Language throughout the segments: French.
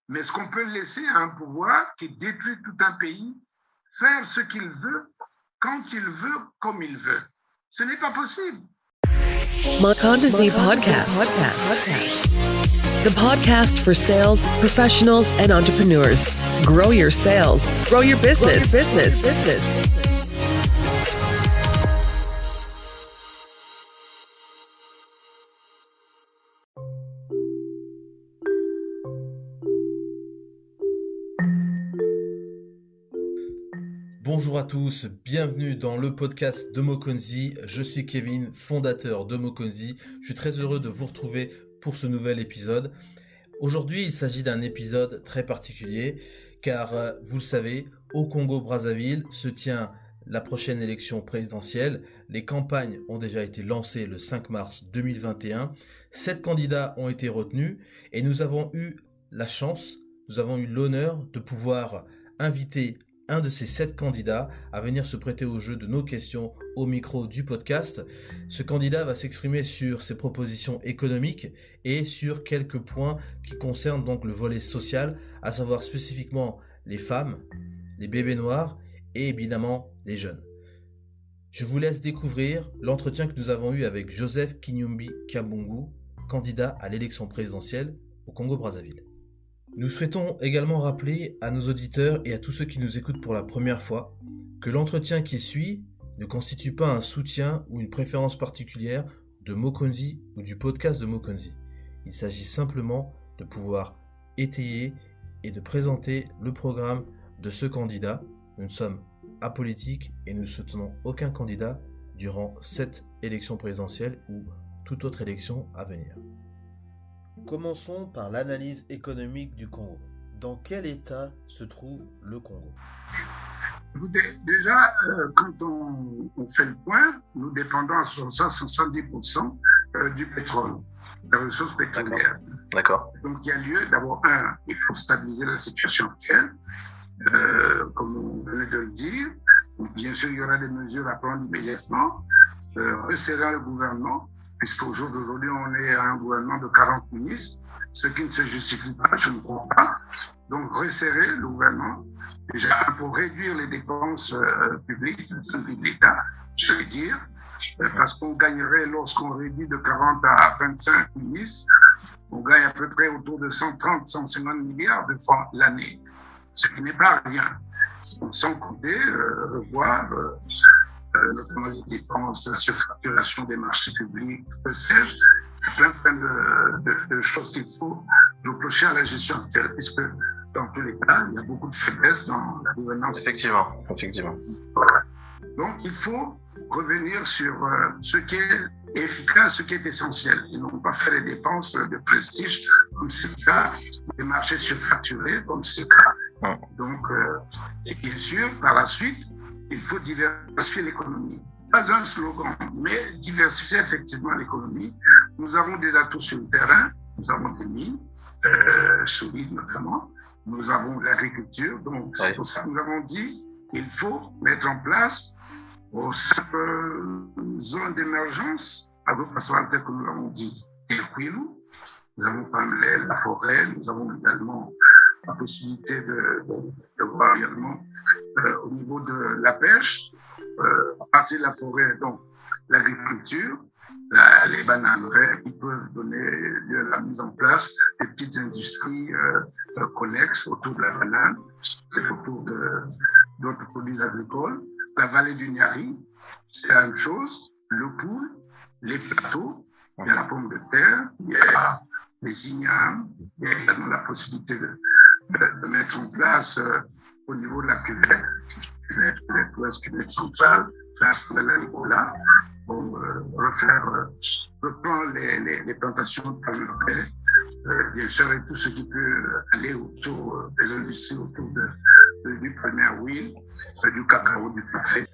Mais est-ce qu'on peut laisser à un pouvoir qui détruit tout un pays faire ce qu'il veut, quand il veut, comme il veut? Ce n'est pas possible. Makondizi Podcast. The podcast for sales professionals and entrepreneurs. Grow your sales. Grow your business. Bonjour à tous, bienvenue dans le podcast de Mokonzi. Je suis Kevin, fondateur de Mokonzi. Je suis très heureux de vous retrouver pour ce nouvel épisode. Aujourd'hui, il s'agit d'un épisode très particulier car, vous le savez, au Congo-Brazzaville se tient la prochaine élection présidentielle. Les campagnes ont déjà été lancées le 5 mars 2021. 7 candidats ont été retenus et nous avons eu la chance, nous avons eu l'honneur de pouvoir inviter un de ces 7 candidats à venir se prêter au jeu de nos questions au micro du podcast. Ce candidat va s'exprimer sur ses propositions économiques et sur quelques points qui concernent donc le volet social, à savoir spécifiquement les femmes, les bébés noirs et évidemment les jeunes. Je vous laisse découvrir l'entretien que nous avons eu avec Joseph Kinyumbi Kabungu, candidat à l'élection présidentielle au Congo-Brazzaville. Nous souhaitons également rappeler à nos auditeurs et à tous ceux qui nous écoutent pour la première fois que l'entretien qui suit ne constitue pas un soutien ou une préférence particulière de Mokonzi ou du podcast de Mokonzi. Il s'agit simplement de pouvoir étayer et de présenter le programme de ce candidat. Nous sommes apolitiques et nous ne soutenons aucun candidat durant cette élection présidentielle ou toute autre élection à venir. Commençons par l'analyse économique du Congo. Dans quel état se trouve le Congo ? Écoutez, déjà, quand on fait le point, nous dépendons à 70% du pétrole, des ressources pétrolières. D'accord. Donc, il y a lieu, d'abord, il faut stabiliser la situation actuelle, comme on venait de le dire. Donc, bien sûr, il y aura des mesures à prendre immédiatement, resserrer le gouvernement, puisqu'au jour d'aujourd'hui, on est à un gouvernement de 40 ministres, ce qui ne se justifie pas, je ne crois pas. Donc, resserrer le gouvernement, déjà pour réduire les dépenses publiques de l'État, je veux dire, parce qu'on gagnerait, lorsqu'on réduit de 40 à 25 ministres, on gagne à peu près autour de 130-150 milliards de francs l'année, ce qui n'est pas rien. Donc, sans compter, revoir notamment les dépenses, la surfacturation des marchés publics, que sais-je, plein de choses qu'il faut reprocher à la gestion actuelle, puisque dans tous les cas, il y a beaucoup de faiblesses dans la gouvernance. Effectivement. Voilà. Donc, il faut revenir sur ce qui est efficace, ce qui est essentiel, et non pas faire les dépenses de prestige, comme c'est le cas des marchés surfacturés, comme c'est le cas. Donc, et bien sûr, par la suite, il faut diversifier l'économie. Pas un slogan, mais diversifier effectivement l'économie. Nous avons des atouts sur le terrain, nous avons des mines, solides notamment, nous avons l'agriculture, donc c'est pour ça que nous avons dit qu'il faut mettre en place aux 5 zones d'émergence agro-pastorales telles que nous l'avons dit, El Kouilou, nous avons quand même la forêt, nous avons également la possibilité de voir également au niveau de la pêche, à partir de la forêt, donc l'agriculture, les bananeraies qui peuvent donner lieu à la mise en place de petites industries connexes autour de la banane et autour d'autres produits agricoles. La vallée du Niari, c'est la même chose. Le Poul, les plateaux, il y a la pomme de terre, il y a les ignames, il y a également la possibilité de mettre en place au niveau de la cuvette ouest, cuvette centrale, place de l'Angola, pour reprendre les plantations de palmeraie, bien sûr, et tout ce qui peut aller autour des industries, autour du palmier à huile, du cacao, du café.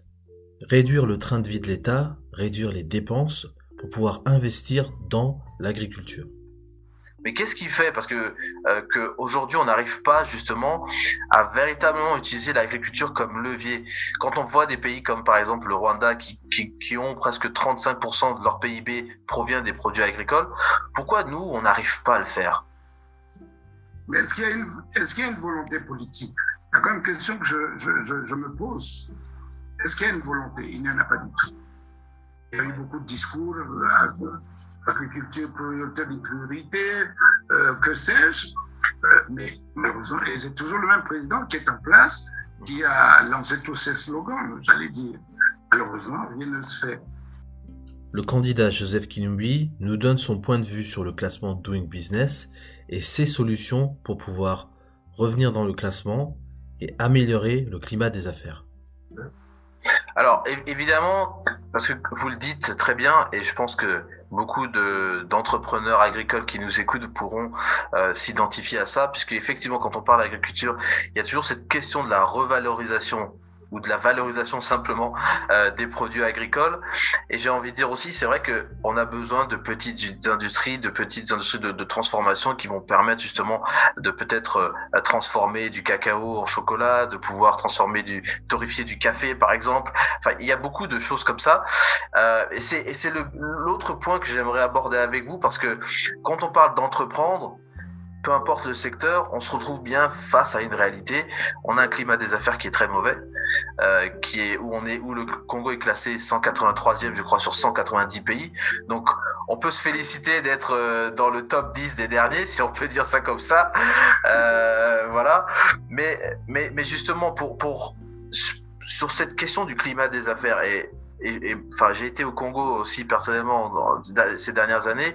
Réduire le train de vie de l'État, réduire les dépenses pour pouvoir investir dans l'agriculture. Mais qu'est-ce qui fait, parce que aujourd'hui on n'arrive pas justement à véritablement utiliser l'agriculture comme levier. Quand on voit des pays comme par exemple le Rwanda qui ont presque 35% de leur PIB provient des produits agricoles, pourquoi nous on n'arrive pas à le faire ? Mais est-ce qu'il y a une volonté politique? C'est quand même une question que je me pose. Est-ce qu'il y a une volonté? Il n'y en a pas du tout. Il y a eu beaucoup de discours, agriculture prioritaire des priorités, que sais-je. Mais malheureusement, c'est toujours le même président qui est en place, qui a lancé tous ces slogans, j'allais dire. Malheureusement, rien ne se fait. Le candidat Joseph Kinumbi nous donne son point de vue sur le classement Doing Business et ses solutions pour pouvoir revenir dans le classement et améliorer le climat des affaires. Alors évidemment, parce que vous le dites très bien, et je pense que beaucoup d'entrepreneurs agricoles qui nous écoutent pourront s'identifier à ça, puisque effectivement quand on parle d'agriculture, il y a toujours cette question de la revalorisation ou de la valorisation simplement des produits agricoles. Et j'ai envie de dire aussi, c'est vrai que on a besoin de petites industries de transformation qui vont permettre justement de peut-être transformer du cacao en chocolat, de pouvoir torréfier du café par exemple. Enfin, il y a beaucoup de choses comme ça. Et c'est l'autre point que j'aimerais aborder avec vous, parce que quand on parle d'entreprendre, peu importe le secteur, on se retrouve bien face à une réalité. On a un climat des affaires qui est très mauvais, où le Congo est classé 183e, je crois, sur 190 pays. Donc, on peut se féliciter d'être dans le top 10 des derniers, si on peut dire ça comme ça. Voilà. Mais justement, sur cette question du climat des affaires, enfin, j'ai été au Congo aussi personnellement ces dernières années.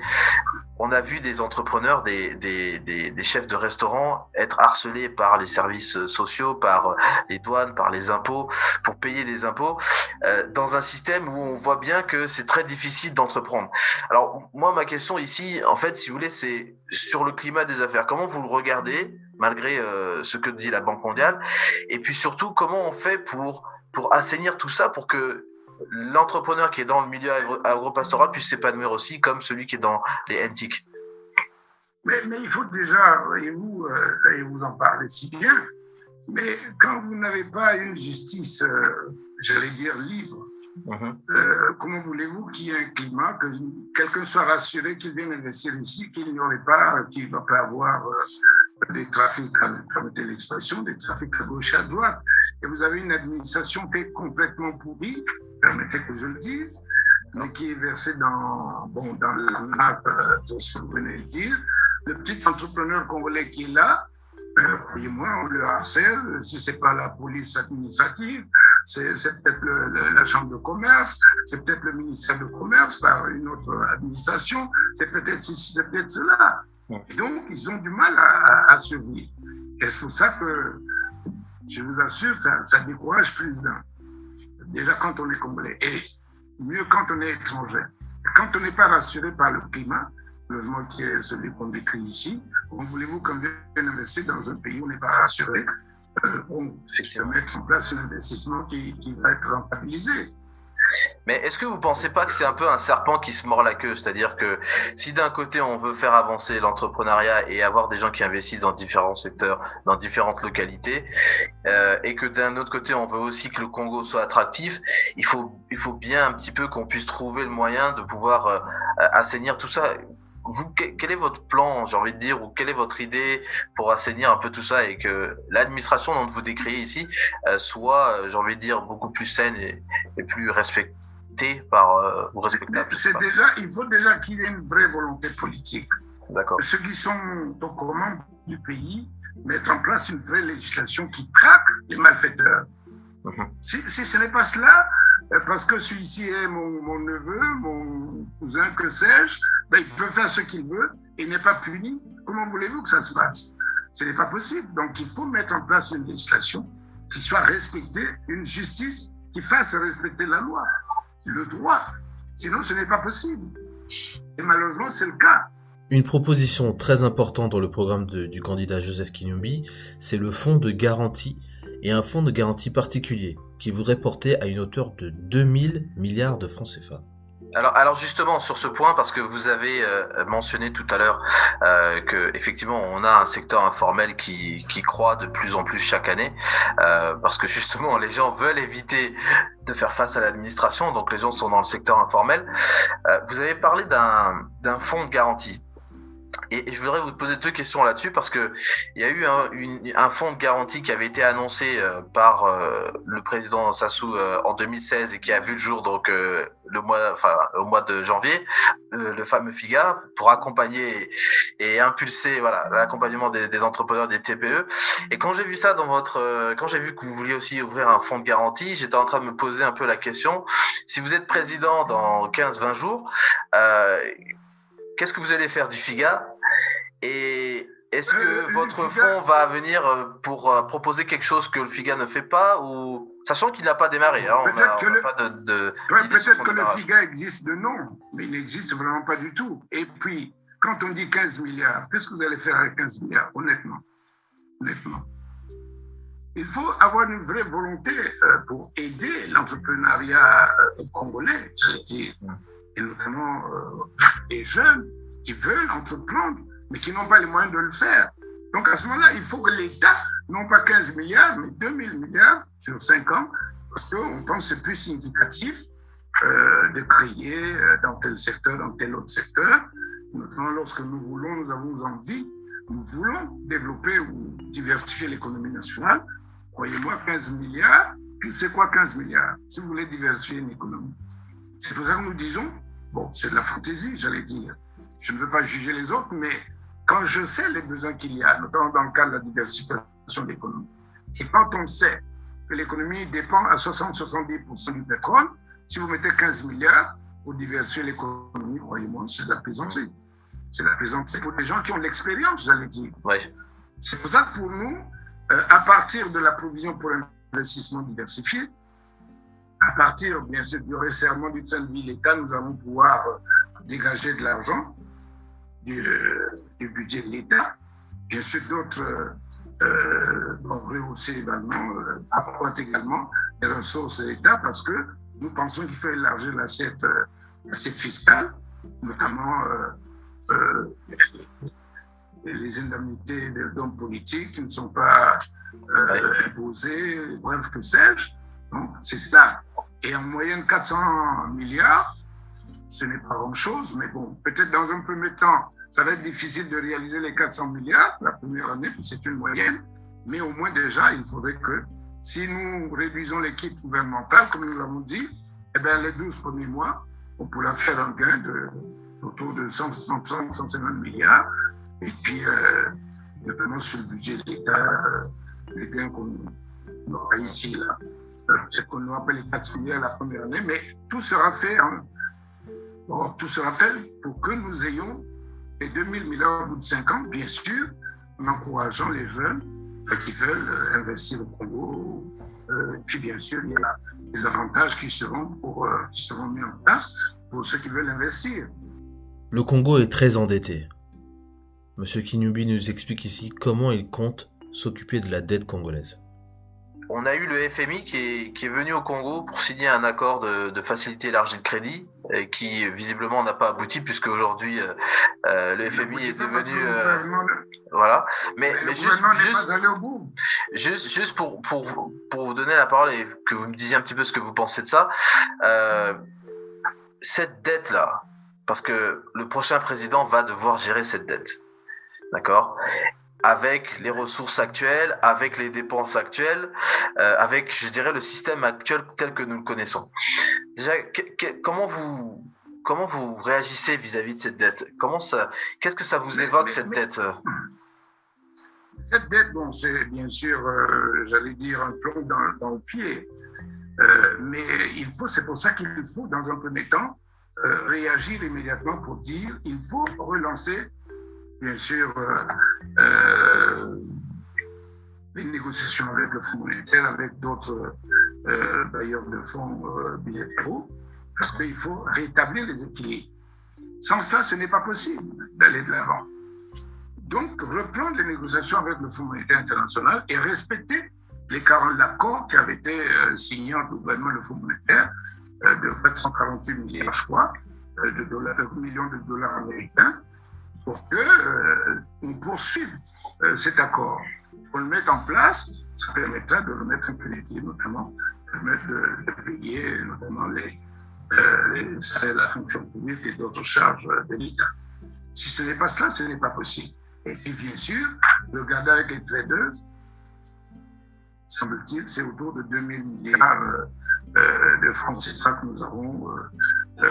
On a vu des entrepreneurs, des chefs de restaurants être harcelés par les services sociaux, par les douanes, par les impôts, pour payer des impôts, dans un système où on voit bien que c'est très difficile d'entreprendre. Alors, moi, ma question ici, en fait, si vous voulez, c'est sur le climat des affaires. Comment vous le regardez, malgré ce que dit la Banque mondiale? Et puis surtout, comment on fait pour assainir tout ça, pour que l'entrepreneur qui est dans le milieu agropastoral puisse s'épanouir aussi, comme celui qui est dans les NTIC? Mais il faut déjà, vous en parlez si bien, mais quand vous n'avez pas une justice, j'allais dire libre, comment voulez-vous qu'il y ait un climat, que quelqu'un soit rassuré qu'il vienne investir ici, qu'il n'y aurait pas, qu'il ne va pas avoir des trafics, permettez l'expression, des trafics à gauche et à droite. Et vous avez une administration qui est complètement pourrie, permettez que je le dise, mais qui est versée dans le lac de ce que vous venez de dire. Le petit entrepreneur congolais qui est là, croyez-moi, on le harcèle. Si ce n'est pas la police administrative, c'est peut-être la chambre de commerce, c'est peut-être le ministère de commerce par une autre administration, c'est peut-être ceci, c'est peut-être cela. Et donc, ils ont du mal à survivre. Et c'est pour ça que, je vous assure, ça décourage plus d'un. Déjà quand on est congolais, et mieux quand on est étranger. Quand on n'est pas rassuré par le climat, le logement qui est celui qu'on décrit ici, comment voulez-vous qu'on vienne investir dans un pays où on n'est pas rassuré, mettre en place un investissement qui va être rentabilisé? Mais est-ce que vous ne pensez pas que c'est un peu un serpent qui se mord la queue? C'est-à-dire que si d'un côté on veut faire avancer l'entrepreneuriat et avoir des gens qui investissent dans différents secteurs, dans différentes localités, et que d'un autre côté on veut aussi que le Congo soit attractif, il faut bien un petit peu qu'on puisse trouver le moyen de pouvoir assainir tout ça. Vous, quel est votre plan, j'ai envie de dire, ou quelle est votre idée pour assainir un peu tout ça et que l'administration dont vous décrivez ici soit, j'ai envie de dire, beaucoup plus saine et plus respectée par ou respectable? Il faut déjà qu'il y ait une vraie volonté politique. D'accord. Ceux qui sont aux commandes du pays mettre en place une vraie législation qui traque les malfaiteurs. Si ce n'est pas cela, parce que celui-ci est mon neveu, mon cousin, que sais-je, il peut faire ce qu'il veut et n'est pas puni. Comment voulez-vous que ça se passe? Ce n'est pas possible. Donc, il faut mettre en place une législation qui soit respectée, une justice qui fasse respecter la loi, le droit. Sinon, ce n'est pas possible. Et malheureusement, c'est le cas. Une proposition très importante dans le programme du candidat Joseph Kinumbi, c'est le fonds de garantie, et un fonds de garantie particulier qui voudrait porter à une hauteur de 2000 milliards de francs CFA. Alors justement sur ce point, parce que vous avez mentionné tout à l'heure que effectivement on a un secteur informel qui croît de plus en plus chaque année, parce que justement les gens veulent éviter de faire face à l'administration, donc les gens sont dans le secteur informel. Vous avez parlé d'un fonds de garantie. Et je voudrais vous poser 2 questions là-dessus parce que il y a eu un fonds de garantie qui avait été annoncé par le président Sassou en 2016 et qui a vu le jour donc au mois de janvier, le fameux FIGA, pour accompagner et impulser l'accompagnement des entrepreneurs, des TPE. Et quand j'ai vu ça quand j'ai vu que vous vouliez aussi ouvrir un fonds de garantie, j'étais en train de me poser un peu la question, si vous êtes président dans 15-20 jours, qu'est-ce que vous allez faire du FIGA? Et est-ce que votre fonds va venir pour proposer quelque chose que le FIGA ne fait pas, ou sachant qu'il n'a pas démarré, hein, peut-être que le démarrage. FIGA existe de nom, mais il n'existe vraiment pas du tout. Et puis, quand on dit 15 milliards, qu'est-ce que vous allez faire avec 15 milliards, honnêtement? Il faut avoir une vraie volonté pour aider l'entrepreneuriat congolais, c'est-à-dire, et notamment les jeunes qui veulent entreprendre, mais qui n'ont pas les moyens de le faire. Donc à ce moment-là, il faut que l'État, non pas 15 milliards, mais 2000 milliards sur 5 ans, parce qu'on pense que c'est plus significatif de créer dans tel secteur, dans tel autre secteur. Notamment lorsque nous avons envie, nous voulons développer ou diversifier l'économie nationale. Croyez-moi, 15 milliards, c'est quoi 15 milliards? Si vous voulez diversifier une économie. C'est pour ça que nous disons, bon, c'est de la fantaisie, j'allais dire. Je ne veux pas juger les autres, mais quand je sais les besoins qu'il y a, notamment dans le cadre de la diversification de l'économie, et quand on sait que l'économie dépend à 60-70% du pétrole, si vous mettez 15 milliards pour diversifier l'économie, croyez-moi, c'est de la plaisanterie. C'est de la plaisanterie pour des gens qui ont de l'expérience, j'allais dire. Oui. C'est pour ça que pour nous, à partir de la provision pour investissement diversifié, à partir, bien sûr, du resserrement du train de vie de l'État, nous allons pouvoir dégager de l'argent du budget de l'État. Bien sûr, d'autres vont rehausser également, apportent également les ressources de l'État parce que nous pensons qu'il faut élargir l'assiette fiscale, notamment les indemnités d'hommes politiques qui ne sont pas imposées, bref, que sais-je. Donc, c'est ça. Et en moyenne, 400 milliards, ce n'est pas grand-chose, mais bon, peut-être dans un premier temps, ça va être difficile de réaliser les 400 milliards la première année, puis c'est une moyenne, mais au moins déjà, il faudrait que, si nous réduisons l'équipe gouvernementale, comme nous l'avons dit, eh bien, les 12 premiers mois, on pourra faire un gain autour de 130, 150 milliards, et puis, notamment sur le budget de l'État, les gains qu'on aura ici, là. C'est qu'on nous appelle les 400 milliards la première année, mais tout sera fait, tout sera fait pour que nous ayons les 2000 milliards au bout de 5 ans, bien sûr, en encourageant les jeunes qui veulent investir au Congo. Puis bien sûr, il y a des avantages qui seront mis en place pour ceux qui veulent investir. Le Congo est très endetté. Monsieur Kinubi nous explique ici comment il compte s'occuper de la dette congolaise. On a eu le FMI qui est venu au Congo pour signer un accord de facilité élargie de crédit et qui visiblement n'a pas abouti puisque aujourd'hui le FMI est devenu voilà. Mais juste pour vous donner la parole et que vous me disiez un petit peu ce que vous pensez de ça, cette dette là, parce que le prochain président va devoir gérer cette dette, d'accord? Avec les ressources actuelles, avec les dépenses actuelles, avec, je dirais, le système actuel tel que nous le connaissons. Déjà, comment vous réagissez vis-à-vis de cette dette? Qu'est-ce que ça vous évoque, cette dette? Cette dette, bon, c'est bien sûr, j'allais dire, un plomb dans le pied. Mais c'est pour ça qu'il faut, dans un premier temps, réagir immédiatement pour dire il faut relancer bien sûr, les négociations avec le Fonds monétaire, avec d'autres bailleurs de fonds bilatéraux, parce qu'il faut rétablir les équilibres. Sans ça, ce n'est pas possible d'aller de l'avant. Donc, reprendre les négociations avec le Fonds monétaire international et respecter l'accord qui avait été signé entre le gouvernement et le Fonds monétaire de 448 milliards, je crois, de millions de dollars américains, pour qu'on poursuive cet accord. Qu'on le mette en place, ça permettra de remettre un peu les pieds, notamment, permettre de payer notamment les salaires de la fonction publique et d'autres charges de l'État. Si si ce n'est pas cela, ce n'est pas possible. Et puis, bien sûr, regardez avec les traders, semble-t-il, c'est autour de 2000 milliards de francs CFA que nous avons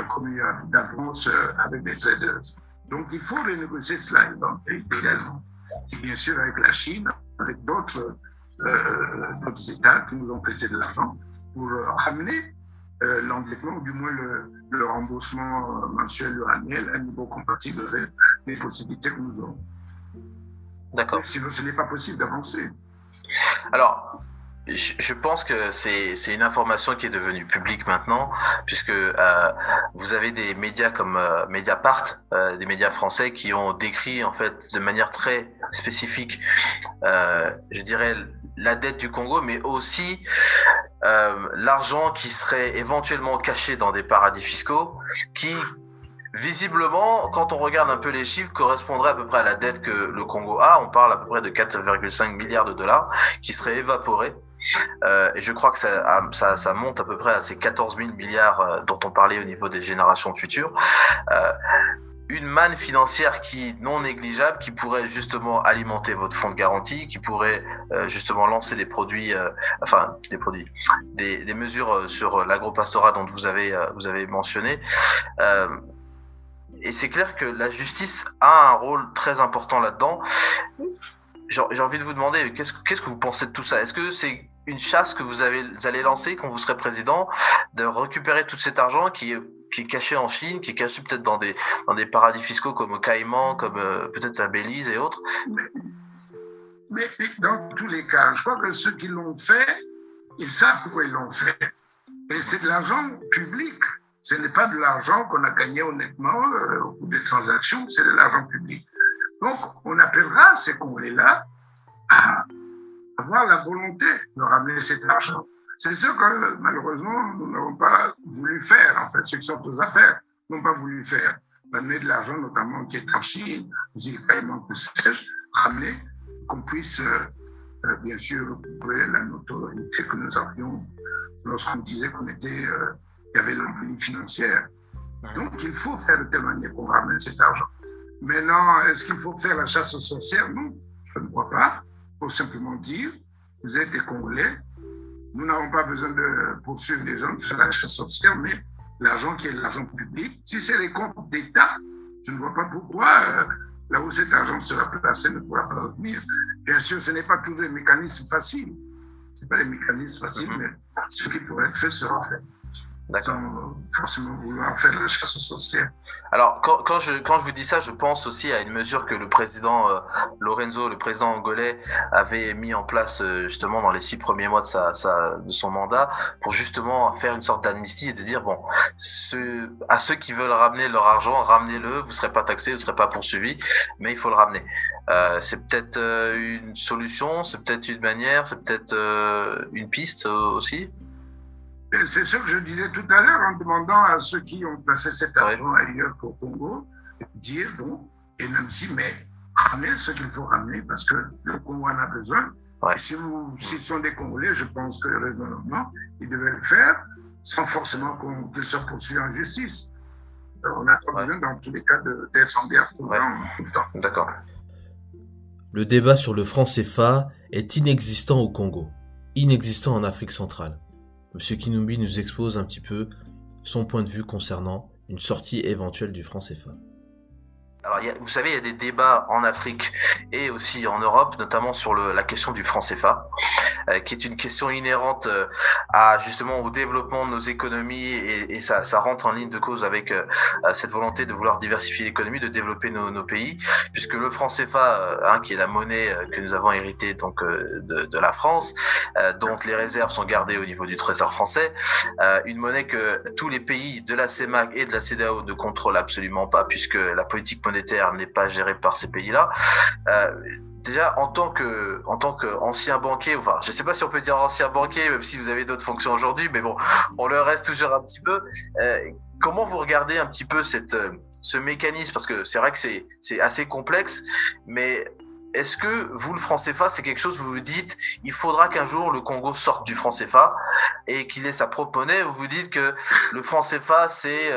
commis d'avance avec les traders. Donc, il faut renégocier cela également. Et bien sûr, avec la Chine, avec d'autres États qui nous ont prêté de l'argent pour ramener l'endettement, ou du moins le remboursement mensuel ou annuel à un niveau compatible avec les possibilités que nous avons. D'accord. Sinon, ce n'est pas possible d'avancer. Alors, je pense que c'est une information qui est devenue publique maintenant, puisque vous avez des médias comme Mediapart, des médias français qui ont décrit en fait de manière très spécifique, je dirais, la dette du Congo, mais aussi l'argent qui serait éventuellement caché dans des paradis fiscaux, qui visiblement, quand on regarde un peu les chiffres, correspondrait à peu près à la dette que le Congo a. On parle à peu près de 4,5 milliards de dollars qui seraient évaporés. Et je crois que ça monte à peu près à ces 14 000 milliards dont on parlait au niveau des générations futures. Une manne financière non négligeable, qui pourrait justement alimenter votre fonds de garantie, qui pourrait justement lancer des mesures sur l'agropastorat dont vous avez mentionné. Et c'est clair que la justice a un rôle très important là-dedans. J'ai envie de vous demander, qu'est-ce que vous pensez de tout ça? Est-ce que c'est une chasse que vous allez lancer quand vous serez président, de récupérer tout cet argent qui est caché en Chine, qui est caché peut-être dans des paradis fiscaux comme au Caïman, comme peut-être à Belize et autres? Mais dans tous les cas, je crois que ceux qui l'ont fait, ils savent pourquoi ils l'ont fait. Et c'est de l'argent public. Ce n'est pas de l'argent qu'on a gagné honnêtement au cours des transactions, c'est de l'argent public. Donc, on appellera ces Congolais-là à avoir la volonté de ramener cet argent. C'est ce que, malheureusement, nous n'avons pas voulu faire, en fait, ceux qui sont aux affaires n'ont pas voulu faire. Ramener de l'argent, notamment qui est en Chine, aussi paiement que sais-je, ramener, qu'on puisse, bien sûr, retrouver la notoriété que nous avions lorsqu'on disait qu'il y avait l'empreinte financière. Donc, il faut faire de telle manière qu'on ramène cet argent. Maintenant, est-ce qu'il faut faire la chasse aux sorcières? Non, je ne crois pas. Il faut simplement dire, vous êtes des Congolais, nous n'avons pas besoin de poursuivre les gens, de faire la chasse aux sorcières, mais l'argent qui est l'argent public, si c'est les comptes d'État, je ne vois pas pourquoi là où cet argent sera placé ne pourra pas revenir. Bien sûr, ce n'est pas toujours des mécanismes faciles. Ce n'est pas des mécanismes faciles, mais ce qui pourrait être fait sera fait. Sans forcément vouloir faire la chasse aux sorcières. Alors, quand je vous dis ça, je pense aussi à une mesure que le président Lorenzo, le président angolais, avait mis en place justement dans les 6 premiers mois de son mandat, pour justement faire une sorte d'amnistie et de dire, bon, à ceux qui veulent ramener leur argent, ramenez-le, vous ne serez pas taxés, vous ne serez pas poursuivis, mais il faut le ramener. C'est peut-être une solution, c'est peut-être une manière, c'est peut-être une piste aussi. C'est ce que je disais tout à l'heure en demandant à ceux qui ont placé cet argent ailleurs qu'au Congo, de dire bon, et même si, mais ramener ce qu'il faut ramener parce que le Congo en a besoin. Ouais. Et s'ils sont des Congolais, je pense que raisonnablement, ils devaient le faire sans forcément qu'ils soient poursuivis en justice. Alors, on n'a pas besoin dans tous les cas d'être en guerre tout le temps. D'accord. Le débat sur le franc CFA est inexistant au Congo, inexistant en Afrique centrale. Monsieur Kinumbi nous expose un petit peu son point de vue concernant une sortie éventuelle du franc CFA. Alors, vous savez, il y a des débats en Afrique et aussi en Europe, notamment sur la question du franc CFA, qui est une question inhérente justement au développement de nos économies et ça rentre en ligne de cause avec cette volonté de vouloir diversifier l'économie, de développer nos pays, puisque le franc CFA, qui est la monnaie que nous avons héritée donc de la France, dont les réserves sont gardées au niveau du Trésor français, une monnaie que tous les pays de la CEMAC et de la CEDEAO ne contrôlent absolument pas, puisque la politique monétaire n'est pas gérée par ces pays-là. Déjà, en tant qu'ancien banquier, enfin, je ne sais pas si on peut dire ancien banquier, même si vous avez d'autres fonctions aujourd'hui, mais bon, on le reste toujours un petit peu. Comment vous regardez un petit peu ce mécanisme? Parce que c'est vrai que c'est assez complexe, mais est-ce que vous, le franc CFA, c'est quelque chose où vous vous dites il faudra qu'un jour le Congo sorte du franc CFA et qu'il ait sa propre monnaie, ou vous dites que le franc CFA, c'est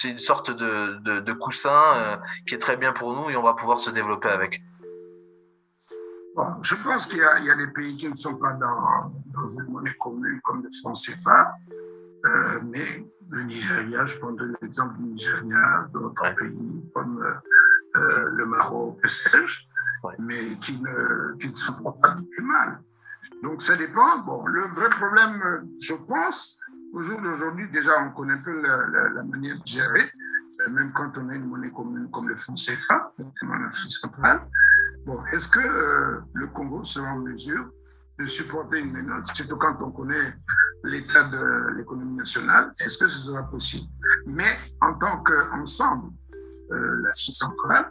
une sorte de coussin qui est très bien pour nous et on va pouvoir se développer avec? Bon, je pense qu'il y a des pays qui ne sont pas dans une monnaie commune comme le franc CFA, mais le Nigeria, je prends l'exemple du Nigeria, d'autres pays comme le Maroc, que sais-je, mais qui ne se font pas du tout mal. Donc ça dépend. Bon, le vrai problème, je pense, au jour d'aujourd'hui, déjà on connaît un peu la manière de gérer, même quand on a une monnaie commune comme le franc CFA, notamment en Afrique centrale. Bon, est-ce que le Congo sera en mesure de supporter une monnaie, surtout quand on connaît l'état de l'économie nationale, est-ce que ce sera possible? Mais en tant qu'ensemble, l'Afrique centrale,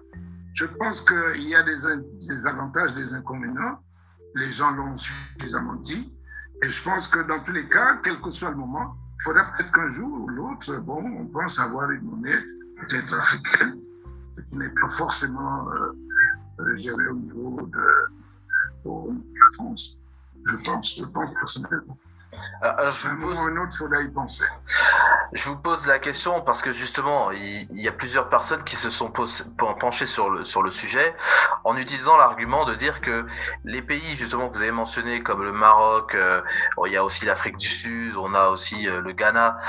je pense qu'il y a des avantages, des inconvénients. Les gens l'ont suffisamment dit. Et je pense que dans tous les cas, quel que soit le moment, il faudra peut-être qu'un jour ou l'autre, bon, on pense avoir une monnaie peut-être africaine, qui n'est pas forcément gérée au niveau de la France. Je pense personnellement. Je vous pose la question parce que justement, il y a plusieurs personnes qui se sont penchées sur le sujet en utilisant l'argument de dire que les pays justement que vous avez mentionnés comme le Maroc, il y a aussi l'Afrique du Sud, on a aussi le Ghana,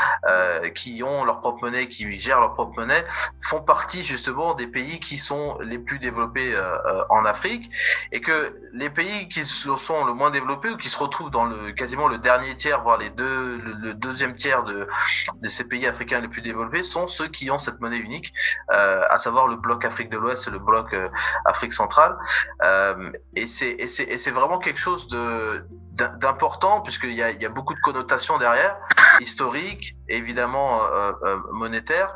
qui ont leur propre monnaie, qui gèrent leur propre monnaie, font partie justement des pays qui sont les plus développés en Afrique, et que les pays qui sont le moins développés ou qui se retrouvent dans quasiment le dernier tiers, voire le deuxième tiers de ces pays africains les plus développés sont ceux qui ont cette monnaie unique, à savoir le bloc Afrique de l'Ouest et le bloc Afrique centrale. Et c'est vraiment quelque chose d'important, puisqu'il y a beaucoup de connotations derrière, historiques, évidemment monétaires.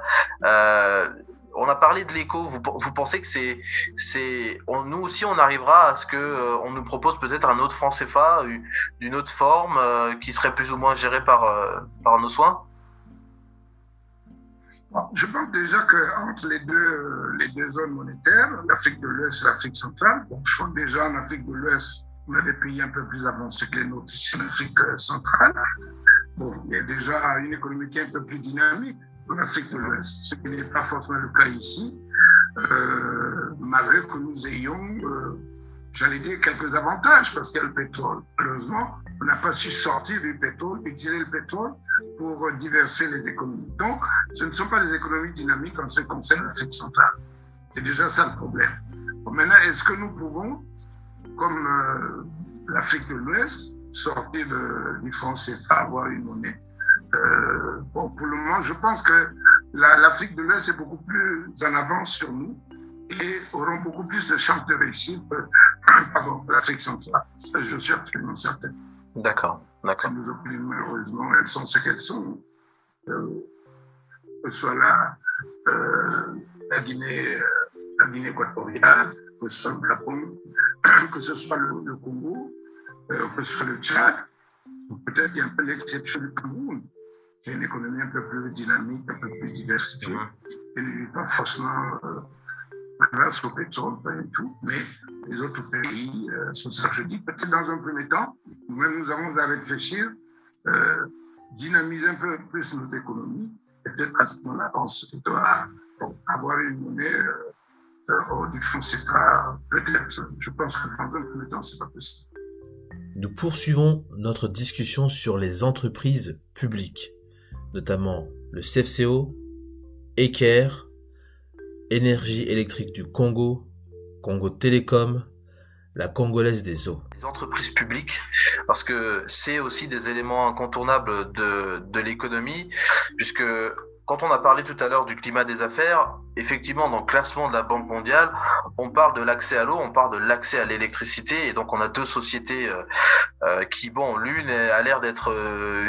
On a parlé de l'éco. Vous pensez que nous aussi on arrivera à ce que on nous propose peut-être un autre franc CFA d'une autre forme qui serait plus ou moins géré par nos soins? Je pense déjà qu'entre les deux zones monétaires, l'Afrique de l'Ouest et l'Afrique centrale, bon, je pense déjà en Afrique de l'Ouest, on a des pays un peu plus avancés que les nôtres ici en Afrique centrale. Bon, il y a déjà une économie qui est un peu plus dynamique en Afrique de l'Ouest, ce qui n'est pas forcément le cas ici, malgré que nous ayons, j'allais dire, quelques avantages, parce qu'il y a le pétrole. Heureusement, on n'a pas su sortir du pétrole, utiliser le pétrole pour diversifier les économies. Donc, ce ne sont pas des économies dynamiques en ce qui concerne l'Afrique centrale. C'est déjà ça le problème. Bon, maintenant, est-ce que nous pouvons, comme l'Afrique de l'Ouest, sortir du franc CFA, avoir une monnaie? Bon, pour le moment, je pense que l'Afrique de l'Ouest est beaucoup plus en avance sur nous et auront beaucoup plus de chances de réussir que l'Afrique centrale. Ça, je suis absolument certain. D'accord. Si nos opinions, malheureusement, elles sont ce qu'elles sont. Que ce soit la Guinée équatoriale, que ce soit le Gabon, que ce soit le Congo, que ce soit le Tchad, peut-être qu'il y a un peu l'exception du Cameroun, qui a une économie un peu plus dynamique, un peu plus diversifiée, et n'est pas forcément grâce au pétrole, pas du tout, mais les autres pays, c'est ça que je dis, peut-être dans un premier temps, nous-mêmes nous avons à réfléchir, dynamiser un peu plus nos économies, et peut-être à ce moment-là, on doit avoir une monnaie du franc CFA, peut-être, je pense que dans un premier temps, c'est pas possible. Nous poursuivons notre discussion sur les entreprises publiques, notamment le CFCO, Eker, Énergie électrique du Congo, Congo Télécom, la Congolaise des eaux. Les entreprises publiques, parce que c'est aussi des éléments incontournables de l'économie, puisque quand on a parlé tout à l'heure du climat des affaires, effectivement, dans le classement de la Banque mondiale, on parle de l'accès à l'eau, on parle de l'accès à l'électricité, et donc on a deux sociétés qui, bon, l'une a l'air d'être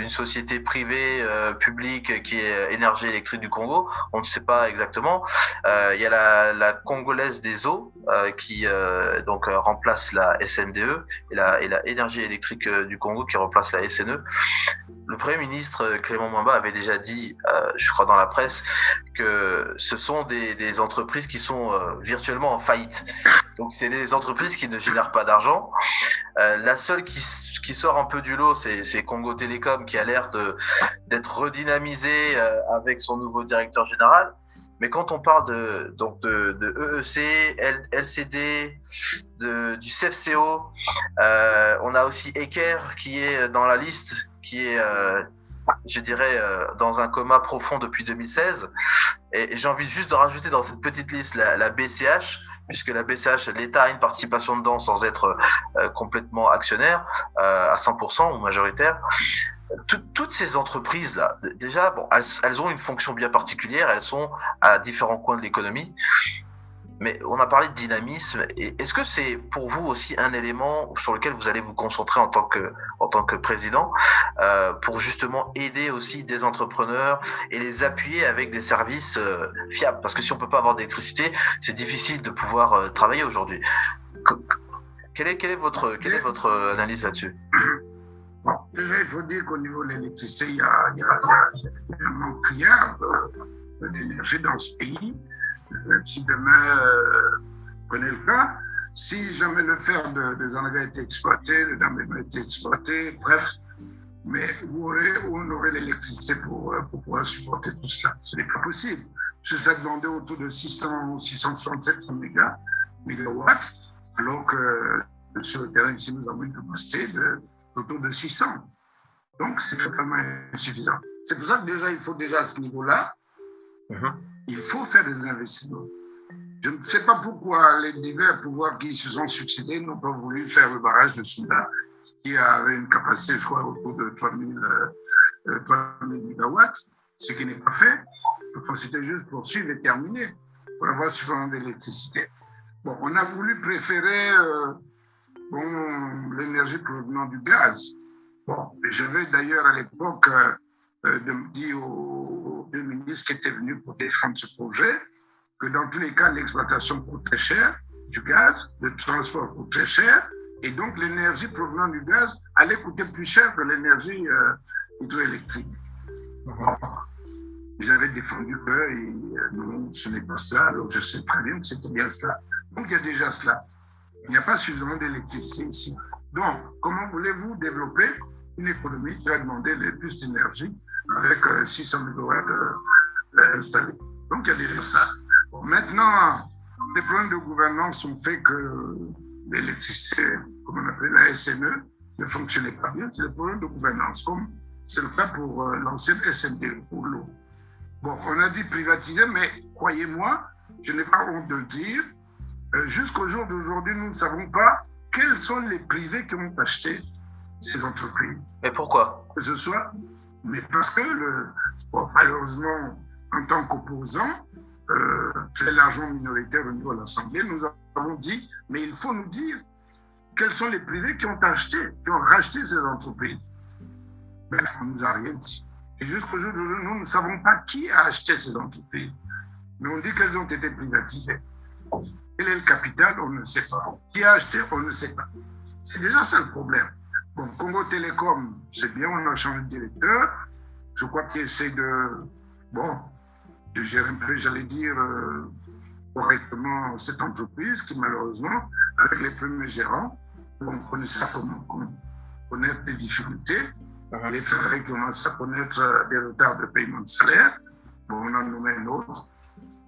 une société privée, publique, qui est Énergie électrique du Congo, on ne sait pas exactement. Il y a la Congolaise des eaux, qui donc remplace la SNDE, et la Énergie électrique du Congo qui remplace la SNE. Le Premier ministre Clément Mwamba avait déjà dit, je crois dans la presse, que ce sont des entreprises qui sont virtuellement en faillite. Donc, c'est des entreprises qui ne génèrent pas d'argent. La seule qui sort un peu du lot, c'est Congo Télécom, qui a l'air d'être redynamisé avec son nouveau directeur général. Mais quand on parle de EEC, LCD, du CFCO, on a aussi Eker qui est dans la liste, qui est, je dirais, dans un coma profond depuis 2016. Et j'ai envie juste de rajouter dans cette petite liste la BCH, puisque la BCH, l'État a une participation dedans sans être complètement actionnaire, à 100% ou majoritaire. Toutes ces entreprises-là, déjà, bon, elles ont une fonction bien particulière, elles sont à différents coins de l'économie, mais on a parlé de dynamisme. Et est-ce que c'est pour vous aussi un élément sur lequel vous allez vous concentrer en tant que président, pour justement aider aussi des entrepreneurs et les appuyer avec des services fiables? Parce que si on ne peut pas avoir d'électricité, c'est difficile de pouvoir travailler aujourd'hui. Quelle est votre analyse là-dessus? Bon, déjà, il faut dire qu'au niveau de l'électricité, il y a un manque criard d'énergie dans ce pays. Si demain, prenez le cas, si jamais le fer des engrais était exploité, le diamant était exploité, bref, mais on aurait l'électricité pour pouvoir supporter tout cela. Ce n'est pas possible. Ça demandait autour de 667 mégawatts, alors que sur le terrain ici, nous avons une capacité autour de 600. Donc, c'est totalement insuffisant. C'est pour ça que déjà, il faut déjà à ce niveau-là, il faut faire des investissements. Je ne sais pas pourquoi les divers pouvoirs qui se sont succédés n'ont pas voulu faire le barrage de Souda, qui avait une capacité, je crois, autour de 3000 mégawatts, ce qui n'est pas fait. C'était juste poursuivre et terminer, pour avoir suffisamment d'électricité. Bon, on a voulu préférer l'énergie provenant du gaz. Bon, j'avais d'ailleurs à l'époque dit aux deux ministres qui étaient venus pour défendre ce projet que dans tous les cas, l'exploitation coûte très cher du gaz, le transport coûte très cher, et donc l'énergie provenant du gaz allait coûter plus cher que l'énergie hydroélectrique. Bon, j'avais défendu que non, ce n'est pas cela, alors je sais très bien que c'était bien cela. Donc il y a déjà cela. Il n'y a pas suffisamment d'électricité ici. Donc, comment voulez-vous développer une économie qui va demander le plus d'énergie avec 600 mégawatts installés? Donc, il y a déjà ça. Bon, maintenant, les problèmes de gouvernance ont fait que l'électricité, comme on appelle la SNE, ne fonctionnait pas bien. C'est le problème de gouvernance, comme c'est le cas pour l'ancienne SND, pour l'eau. Bon, on a dit privatiser, mais croyez-moi, je n'ai pas honte de le dire, jusqu'au jour d'aujourd'hui, nous ne savons pas quels sont les privés qui ont acheté ces entreprises. Et pourquoi? Que ce soit, mais parce que malheureusement, en tant qu'opposants, très largement minoritaire au niveau de l'Assemblée, nous avons dit, mais il faut nous dire quels sont les privés qui ont acheté, qui ont racheté ces entreprises. Mais on ne nous a rien dit. Et jusqu'au jour d'aujourd'hui, nous ne savons pas qui a acheté ces entreprises. Mais on dit qu'elles ont été privatisées. Quel est le capital? On ne sait pas. Qui a acheté? On ne sait pas. C'est déjà ça le problème. Bon, Congo Télécom, c'est bien, on a changé de directeur. Je crois qu'il essaie de gérer un peu, j'allais dire, correctement cette entreprise qui, malheureusement, avec les premiers gérants, on connaît ça comme connaître des difficultés. Les travailleurs commencent à connaître des retards de paiement de salaire. Bon, on en nomme un autre.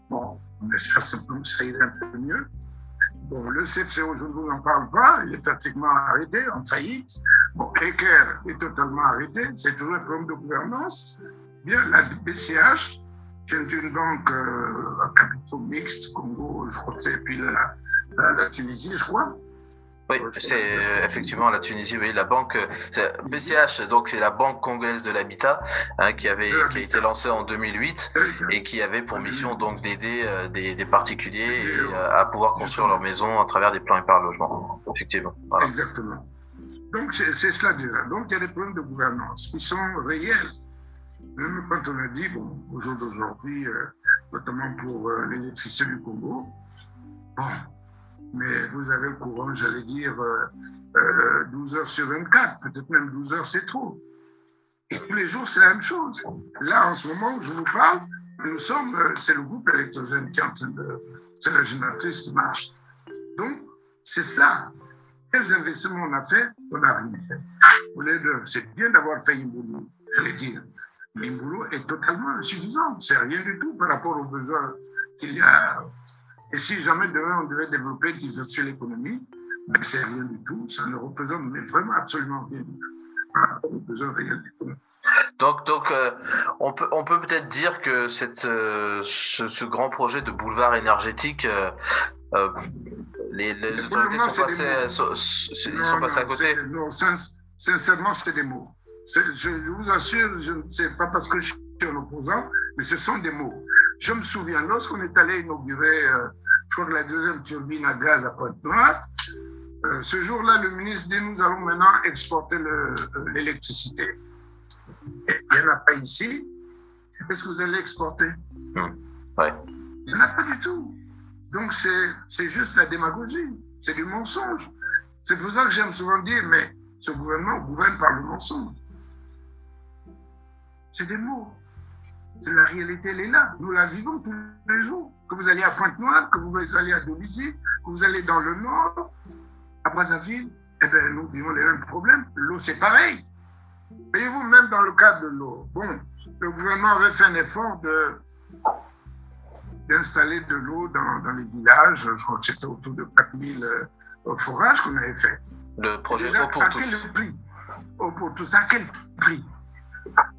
Bon, on espère simplement que ça ira un peu mieux. Bon, le CFCO, je ne vous en parle pas, il est pratiquement arrêté, en faillite. Bon, Eker est totalement arrêté, c'est toujours un problème de gouvernance. Bien, la BCH, qui est une banque à capitaux mixtes, Congo, je crois que c'est, puis la Tunisie, je crois. Oui, c'est effectivement la Tunisie, oui, la banque BCH, donc c'est la Banque congolaise de l'habitat, qui a été lancée en 2008 et qui avait pour mission donc d'aider des particuliers à pouvoir construire leur maison à travers des plans épargne logement. Effectivement. Voilà. Exactement. Donc c'est cela déjà. Donc il y a des problèmes de gouvernance qui sont réels. Même quand on a dit, bon, au jour d'aujourd'hui, notamment pour l'électricité du Congo, bon. Mais vous avez le courant, j'allais dire, 12 heures sur 24, peut-être même 12 heures, c'est trop. Et tous les jours, c'est la même chose. Là, en ce moment où je vous parle, c'est le groupe électrogène qui est en train de, c'est la génératrice qui marche. Donc, c'est ça. Quels investissements on a fait? On n'a rien fait. C'est bien d'avoir fait Imbulu, j'allais dire. Mais Imbulu est totalement insuffisant. C'est rien du tout par rapport aux besoins qu'il y a. Et si jamais demain on devait développer, diversifier l'économie, ben c'est rien du tout. Ça ne représente mais vraiment absolument rien par rapport aux besoins réels de l'économie. Donc on peut peut-être dire que ce grand projet de boulevard énergétique, les autorités sont passées à côté. Non, sincèrement, c'est des mots. Je vous assure, je ne sais pas parce que je suis un opposant, mais ce sont des mots. Je me souviens, lorsqu'on est allé inaugurer, je crois que la deuxième turbine à gaz à Pointe-Noire, ce jour-là, le ministre dit, nous allons maintenant exporter l'électricité. Il n'y en a pas ici. Qu'est-ce que vous allez exporter? Ouais. Il n'y en a pas du tout. Donc, c'est juste la démagogie. C'est du mensonge. C'est pour ça que j'aime souvent dire, mais ce gouvernement gouverne par le mensonge. C'est des mots. La réalité, elle est là. Nous la vivons tous les jours. Que vous allez à Pointe-Noire, que vous allez à Dolisie, que vous allez dans le nord, à Brazzaville, eh bien, nous vivons les mêmes problèmes. L'eau, c'est pareil. Voyez-vous, même dans le cadre de l'eau, bon, le gouvernement avait fait un effort d'installer de l'eau dans les villages. Je crois que c'était autour de 4000 forages qu'on avait fait. Le projet Eau pour tous. Quel prix? Eau pour tous, à quel prix?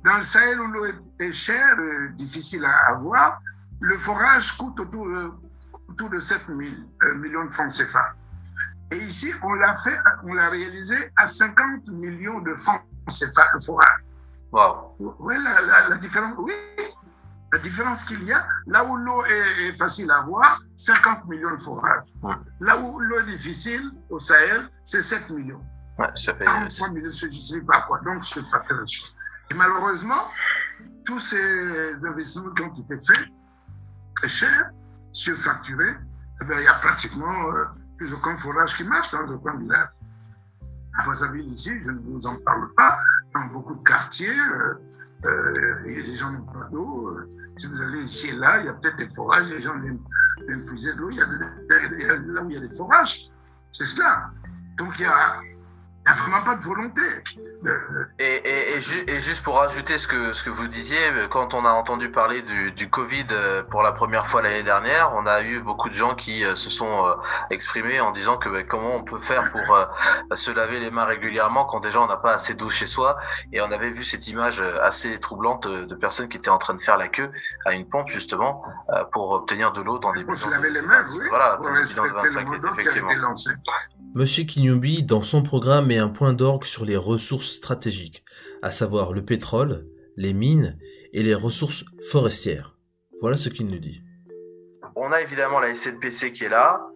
Dans le Sahel où l'eau est chère, difficile à avoir, le forage coûte autour de 7 millions de francs CFA. Et ici, on l'a réalisé à 50 millions de francs CFA, le forage. Wow. Oui, la différence, oui, la différence qu'il y a, là où l'eau est facile à avoir, 50 millions de forages. Là où l'eau est difficile, au Sahel, c'est 7 millions. Ouais, ça fait... 43 millions, je ne sais pas quoi. Donc, c'est facturation. Et malheureusement, tous ces investissements qui ont été faits, très chers, surfacturés, eh bien, il n'y a pratiquement plus aucun forage qui marche dans aucun village. À Brazzaville, ici, je ne vous en parle pas, dans beaucoup de quartiers, les gens n'ont pas d'eau. Si vous allez ici et là, il y a peut-être des forages, les gens viennent puiser de l'eau, il y a là où il y a des forages. C'est cela. Donc, il n'y a vraiment pas de volonté. Et juste pour ajouter ce que vous disiez, quand on a entendu parler du Covid pour la première fois l'année dernière, on a eu beaucoup de gens qui se sont exprimés en disant que comment on peut faire pour se laver les mains régulièrement quand déjà on n'a pas assez d'eau chez soi. Et on avait vu cette image assez troublante de personnes qui étaient en train de faire la queue à une pompe justement pour obtenir de l'eau dans des Pour bidons se laver les mains, oui. Voilà, pour dans des bidons de respecter 25 le litres, mot d'ordre qui a effectivement. été lancé. Monsieur Kinyubi, dans son programme, met un point d'orgue sur les ressources stratégiques, à savoir le pétrole, les mines et les ressources forestières. Voilà ce qu'il nous dit. On a évidemment la SNPC qui est là.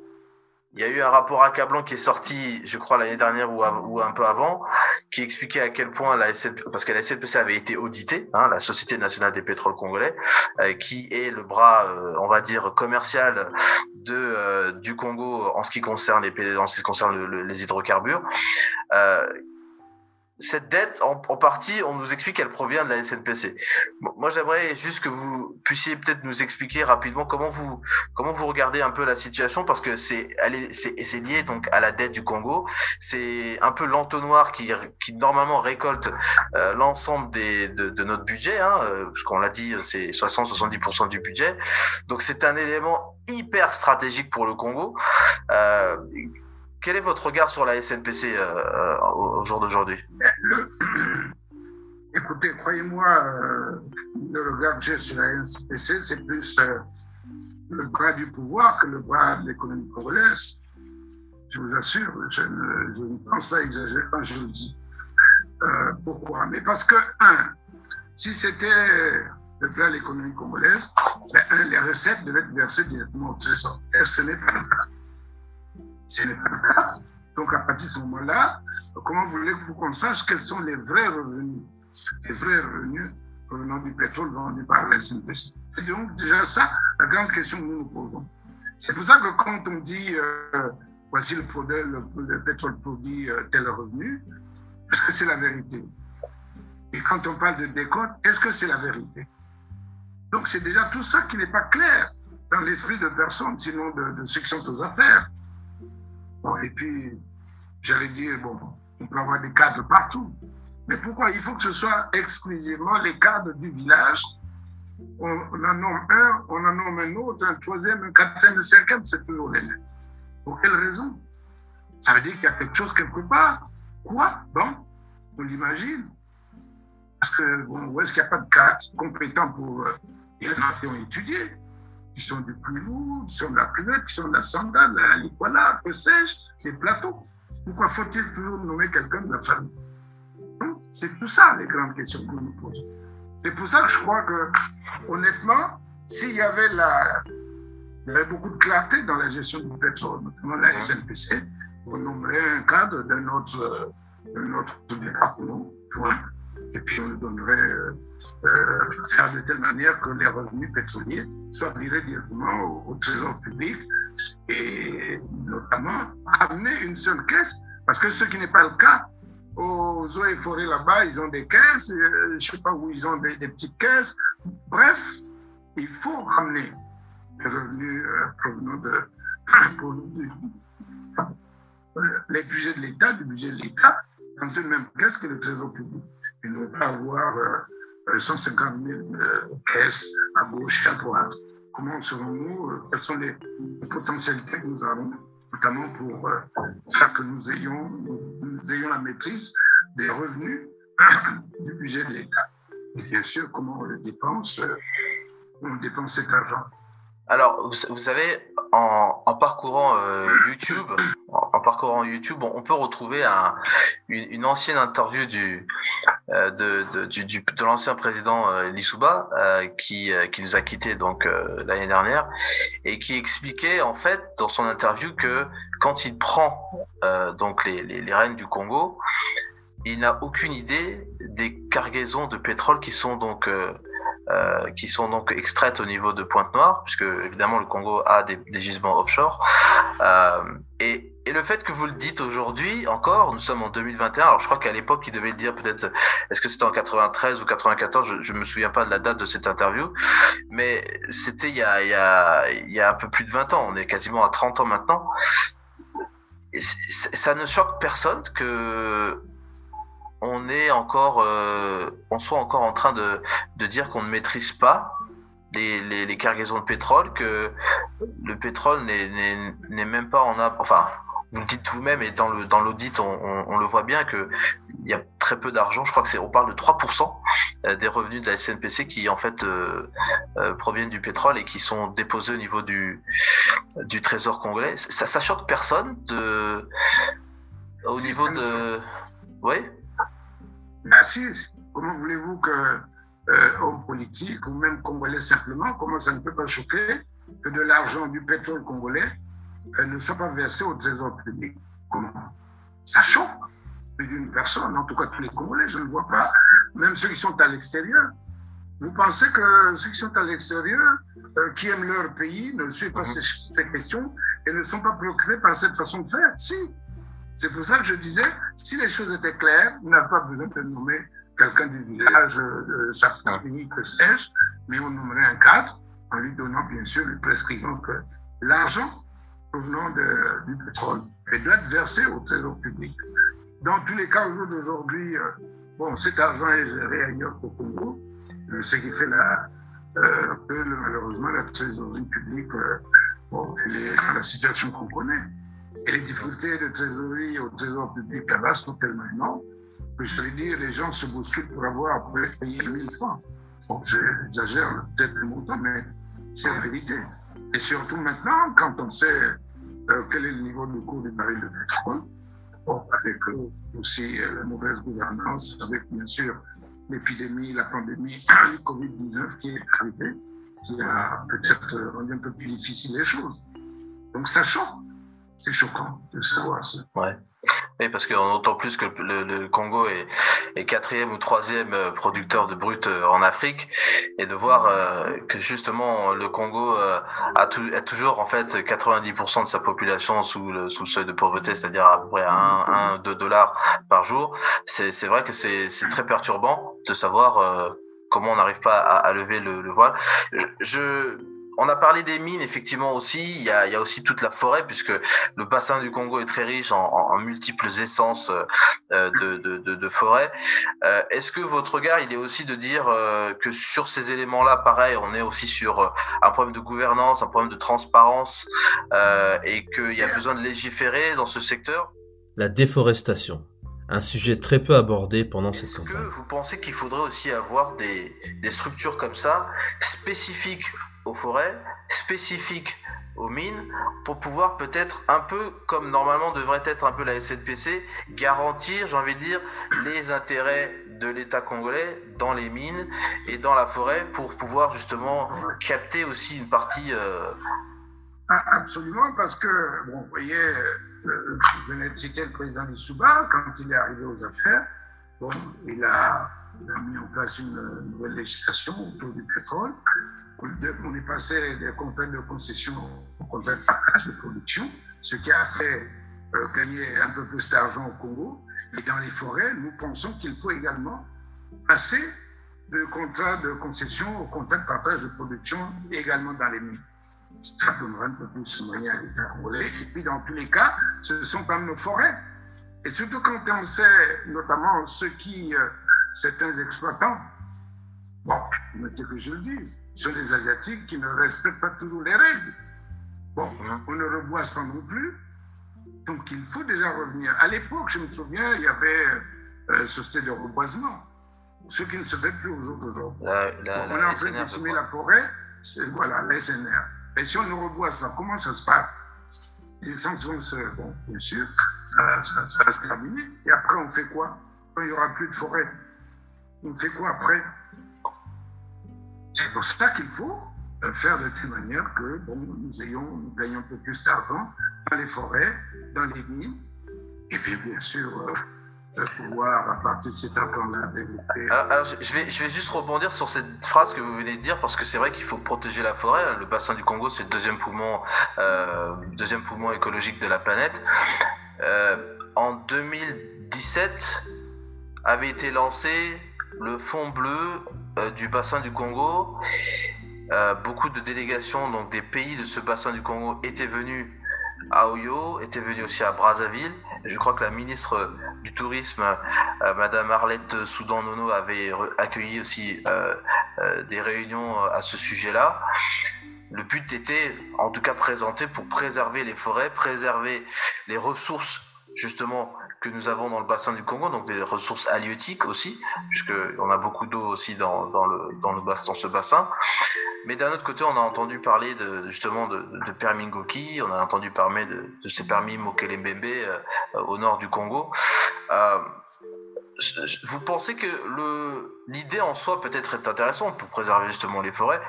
Il y a eu un rapport accablant qui est sorti, je crois, l'année dernière ou un peu avant, qui expliquait à quel point parce que la SNPC avait été auditée, la Société nationale des pétroles congolais, qui est le bras, on va dire, commercial du Congo en ce qui concerne les hydrocarbures. Cette dette, en partie, on nous explique qu'elle provient de la SNPC. Moi, j'aimerais juste que vous puissiez peut-être nous expliquer rapidement comment vous regardez un peu la situation, parce que c'est lié donc à la dette du Congo. C'est un peu l'entonnoir qui normalement récolte l'ensemble de notre budget, parce qu'on l'a dit, c'est 60-70% du budget. Donc, c'est un élément hyper stratégique pour le Congo. Quel est votre regard sur la SNPC au jour d'aujourd'hui? Écoutez, croyez-moi, le regard que j'ai sur la SNPC, c'est plus le bras du pouvoir que le bras de l'économie congolaise. Je vous assure, je ne pense pas exagérer quand je le dis. Pourquoi? Mais parce que, si c'était le bras de l'économie congolaise, les recettes devaient être versées directement au Trésor. Et ce n'est pas le cas. Ce n'est pas le cas. Donc, à partir de ce moment-là, comment voulez-vous qu'on sache quels sont les vrais revenus provenant du pétrole vendu par la SNPC? Et donc, déjà ça, la grande question que nous nous posons. C'est pour ça que quand on dit voici le pétrole produit tel revenu, est-ce que c'est la vérité? Et quand on parle de décote, est-ce que c'est la vérité? Donc, c'est déjà tout ça qui n'est pas clair dans l'esprit de personne, sinon de ceux qui sont aux affaires. Bon, et puis, j'allais dire, bon, on peut avoir des cadres partout. Mais pourquoi il faut que ce soit exclusivement les cadres du village? On en nomme un, on en nomme un autre, un troisième, un quatrième, un cinquième, c'est toujours les mêmes. Pour quelle raison? Ça veut dire qu'il y a quelque chose quelque part. Quoi? Bon, on l'imagine. Parce que, bon, où est-ce qu'il n'y a pas de cadres compétents pour... il y en a qui ont étudié, qui sont du plus lourd, qui sont de la cuvette, qui sont de la sandale, la liquala, que sais-je, les plateaux. Pourquoi faut-il toujours nommer quelqu'un de la famille? C'est tout ça, les grandes questions qu'on nous pose. C'est pour ça que je crois que, honnêtement, s'il y avait il y avait beaucoup de clarté dans la gestion du pétrole, notamment la SNPC, on nommerait un cadre d'un autre département, et puis on le donnerait faire de telle manière que les revenus pétroliers soient virés directement au trésor public et notamment amener une seule caisse, parce que ce qui n'est pas le cas, aux eaux et forêts là-bas, ils ont des caisses, je ne sais pas où ils ont des petites caisses. Bref, il faut ramener les revenus provenant les budgets de l'État, du budget de l'État, dans une même caisse que le trésor public. Ils ne vont pas avoir 150 000 caisses à gauche et à droite. Comment serons-nous, quelles sont les potentialités que nous avons, notamment pour faire que nous ayons la maîtrise des revenus du budget de l'État. Et bien sûr, comment on dépense cet argent. Alors, vous savez, en parcourant YouTube, on peut retrouver une ancienne interview de l'ancien président Lissouba qui nous a quittés donc l'année dernière et qui expliquait en fait dans son interview que quand il prend donc les rênes du Congo, il n'a aucune idée des cargaisons de pétrole qui sont donc extraites au niveau de Pointe-Noire, puisque évidemment le Congo a des gisements offshore. Et le fait que vous le dites aujourd'hui encore, nous sommes en 2021, alors je crois qu'à l'époque il devait le dire peut-être, est-ce que c'était en 93 ou 94, je me souviens pas de la date de cette interview, mais c'était il y a un peu plus de 20 ans, on est quasiment à 30 ans maintenant. Et ça ne choque personne que on soit encore en train de dire qu'on ne maîtrise pas les cargaisons de pétrole, que le pétrole n'est même pas enfin, vous le dites vous-même, et dans l'audit, on le voit bien qu'il y a très peu d'argent. Je crois on parle de 3% des revenus de la SNPC qui, en fait, proviennent du pétrole et qui sont déposés au niveau du trésor congolais. Ça choque personne au niveau de... Oui? Bien sûr, comment voulez-vous que hommes politiques ou même congolais simplement, comment ça ne peut pas choquer que de l'argent du pétrole congolais ne soit pas versé au trésor public? Comment? Ça choque plus d'une personne, en tout cas tous les Congolais, je ne vois pas, même ceux qui sont à l'extérieur. Vous pensez que ceux qui sont à l'extérieur, qui aiment leur pays, ne suivent pas ces questions et ne sont pas préoccupés par cette façon de faire? Si. C'est pour ça que je disais, si les choses étaient claires, on n'a pas besoin de nommer quelqu'un du village, de sa famille, que sais-je, mais on nommerait un cadre en lui donnant, bien sûr, lui prescrivant que l'argent provenant du pétrole doit être versé au trésor public. Dans tous les cas, au jour d'aujourd'hui, cet argent est géré ailleurs qu'au Congo, ce qui fait malheureusement la trésorerie publique, la situation qu'on connaît. Et les difficultés de trésorerie au trésor public là-bas sont tellement énormes que je vais dire, les gens se bousculent pour avoir après payé 1000 francs. Bon, j'exagère peut-être le montant, mais c'est la vérité. Et surtout maintenant, quand on sait quel est le niveau de cours du baril de pétrole, avec aussi la mauvaise gouvernance, avec bien sûr l'épidémie, la pandémie du Covid-19 qui est arrivée, qui a peut-être rendu un peu plus difficile les choses. Donc ça choque. C'est choquant de savoir ça. Ouais. Oui, parce qu'on entend plus que le Congo est 4e ou 3e producteur de brut en Afrique, et de voir que justement le Congo a toujours en fait 90% de sa population sous le seuil de pauvreté, c'est-à-dire à peu près 1-2 dollars par jour. C'est vrai que c'est très perturbant de savoir comment on n'arrive pas à lever le voile. On a parlé des mines, effectivement aussi. Il y a aussi toute la forêt, puisque le bassin du Congo est très riche en multiples essences de forêt. Est-ce que votre regard, il est aussi de dire que sur ces éléments-là, pareil, on est aussi sur un problème de gouvernance, un problème de transparence, et qu'il y a besoin de légiférer dans ce secteur? La déforestation, un sujet très peu abordé pendant cette campagne. Est-ce que vous pensez qu'il faudrait aussi avoir des structures comme ça, spécifiques aux forêts, spécifiques aux mines, pour pouvoir peut-être un peu, comme normalement devrait être un peu la SNPC, garantir, j'ai envie de dire, les intérêts de l'État congolais dans les mines et dans la forêt, pour pouvoir justement capter aussi une partie... Absolument, parce que, bon, vous voyez, je venais de citer le président Lissouba, quand il est arrivé aux affaires, bon, il a mis en place une nouvelle législation autour du pétrole. On est passé des contrats de concession aux contrats de partage de production, ce qui a fait gagner un peu plus d'argent au Congo. Et dans les forêts, nous pensons qu'il faut également passer de contrats de concession aux contrats de partage de production également dans les mines. Ça donnera un peu plus de moyens à l'État congolais. Et puis, dans tous les cas, ce sont comme nos forêts. Et surtout quand on sait, notamment certains exploitants, bon, mettez que je le dise, ce sont des Asiatiques qui ne respectent pas toujours les règles. Bon, on ne reboise pas non plus. Donc, il faut déjà revenir. À l'époque, je me souviens, il y avait société de reboisement, ce qui ne se fait plus aujourd'hui. On est en train de décimer la forêt, voilà, la SNR. Et si on ne reboise pas, comment ça se passe? Les sanctions, bon, bien sûr, ça va se terminer. Et après, on fait quoi? Quand il n'y aura plus de forêt, on fait quoi après? C'est pour ça qu'il faut faire de telle manière que bon, nous gagnons un peu plus d'argent dans les forêts, dans les mines, et puis bien sûr pouvoir, à partir de cet argent-là, développer. Alors je vais juste rebondir sur cette phrase que vous venez de dire, parce que c'est vrai qu'il faut protéger la forêt. Le bassin du Congo, c'est le deuxième poumon écologique de la planète. En 2017 avait été lancé le fonds bleu du bassin du Congo. Beaucoup de délégations, donc des pays de ce bassin du Congo, étaient venus à Oyo, étaient venus aussi à Brazzaville. Je crois que la ministre du Tourisme, Madame Arlette Soudan-Nono, avait accueilli aussi des réunions à ce sujet-là. Le but était, en tout cas, présenté pour préserver les forêts, préserver les ressources, justement, que nous avons dans le bassin du Congo, donc des ressources halieutiques aussi, puisqu'on a beaucoup d'eau aussi dans ce bassin. Mais d'un autre côté, on a entendu parler justement de permis Ngoki, on a entendu parler de ces permis Mokele-Mbembe au nord du Congo. Vous pensez que l'idée en soi peut-être est intéressante pour préserver justement les forêts,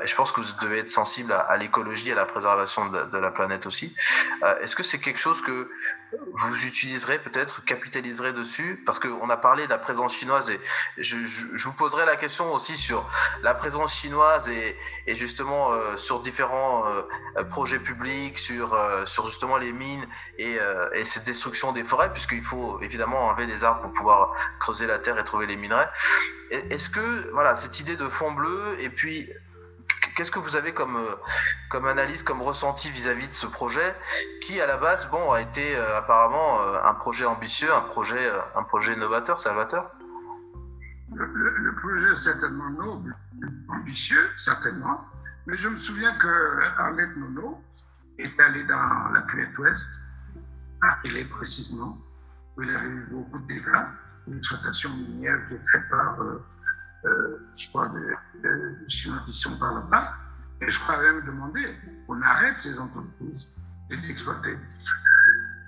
et je pense que vous devez être sensible à l'écologie, à la préservation de la planète aussi. Est-ce que c'est quelque chose que vous utiliserez peut-être, capitaliserez dessus? Parce qu'on a parlé de la présence chinoise, et je vous poserai la question aussi sur la présence chinoise et justement sur différents projets publics, sur justement les mines et cette destruction des forêts, puisqu'il faut évidemment enlever des arbres pour pouvoir creuser la terre et trouver les minerais. Est-ce que voilà, cette idée de fond bleu, et puis qu'est-ce que vous avez comme analyse, comme ressenti vis-à-vis de ce projet qui, à la base, bon, a été apparemment un projet ambitieux, un projet novateur, salvateur? Le projet est certainement noble, ambitieux, certainement. Mais je me souviens que Arlette Nono est allée dans la Cuette Ouest, à Pelé précisément, où il y avait eu beaucoup de dégâts, une exploitation minière qui est faite par, je crois, des Chinois qui sont par là-bas. Et je crois même demander qu'on arrête ces entreprises d'exploiter.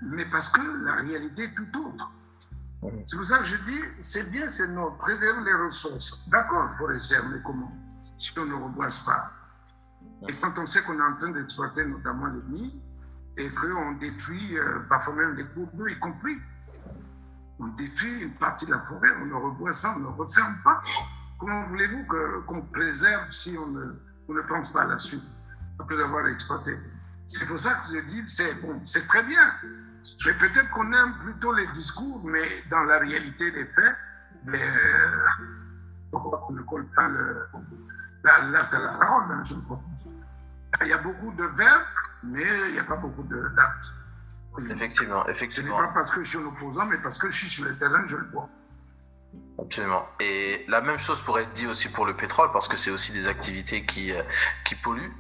Mais parce que la réalité est tout autre. C'est pour ça que je dis, c'est bien, c'est notre, préserver les ressources. D'accord, il faut réserver, mais comment? Si on ne reboise pas. Et quand on sait qu'on est en train d'exploiter notamment les mines, et qu'on détruit parfois même les cours d'eau, y compris, on détruit une partie de la forêt, on ne reboise pas, on ne referme pas. Comment voulez-vous qu'on préserve si on ne pense pas à la suite, après avoir exploité? C'est pour ça que je dis, c'est très bien. Mais peut-être qu'on aime plutôt les discours, mais dans la réalité des faits, Pourquoi on ne colle pas l'acte à la parole, hein, je pense. Il y a beaucoup de verbes, mais il n'y a pas beaucoup d'actes. Effectivement. Ce n'est pas parce que je suis un opposant, mais parce que je suis sur le terrain, je le vois. Absolument. Et la même chose pourrait être dit aussi pour le pétrole, parce que c'est aussi des activités qui polluent.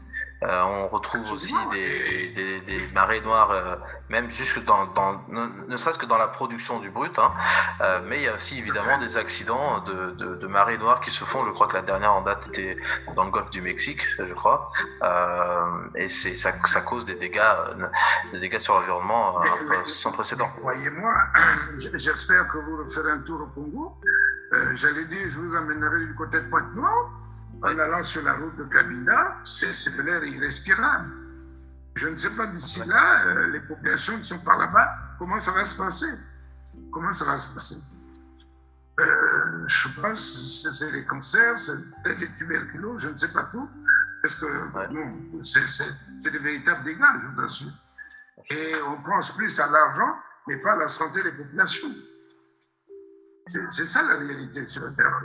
On retrouve aussi des marées noires, même jusque ne serait-ce que dans la production du brut, hein. Mais il y a aussi évidemment des accidents de marées noires qui se font. Je crois que la dernière en date était dans le golfe du Mexique, je crois. Et ça cause des dégâts sur l'environnement sans précédent. Croyez-moi, j'espère que vous referez un tour au Congo. J'allais dire, je vous amènerai du côté de Pointe-Noire. En allant sur la route de Cabinda, c'est de l'air irrespirable. Je ne sais pas d'ici là, les populations qui sont par là-bas, comment ça va se passer? Comment ça va se passer? Je pense que c'est les cancers, c'est peut-être les tuberculoses, je ne sais pas tout. Parce que non, c'est des véritables dégâts, je vous assure. Et on pense plus à l'argent, mais pas à la santé des populations. C'est ça la réalité sur le terrain.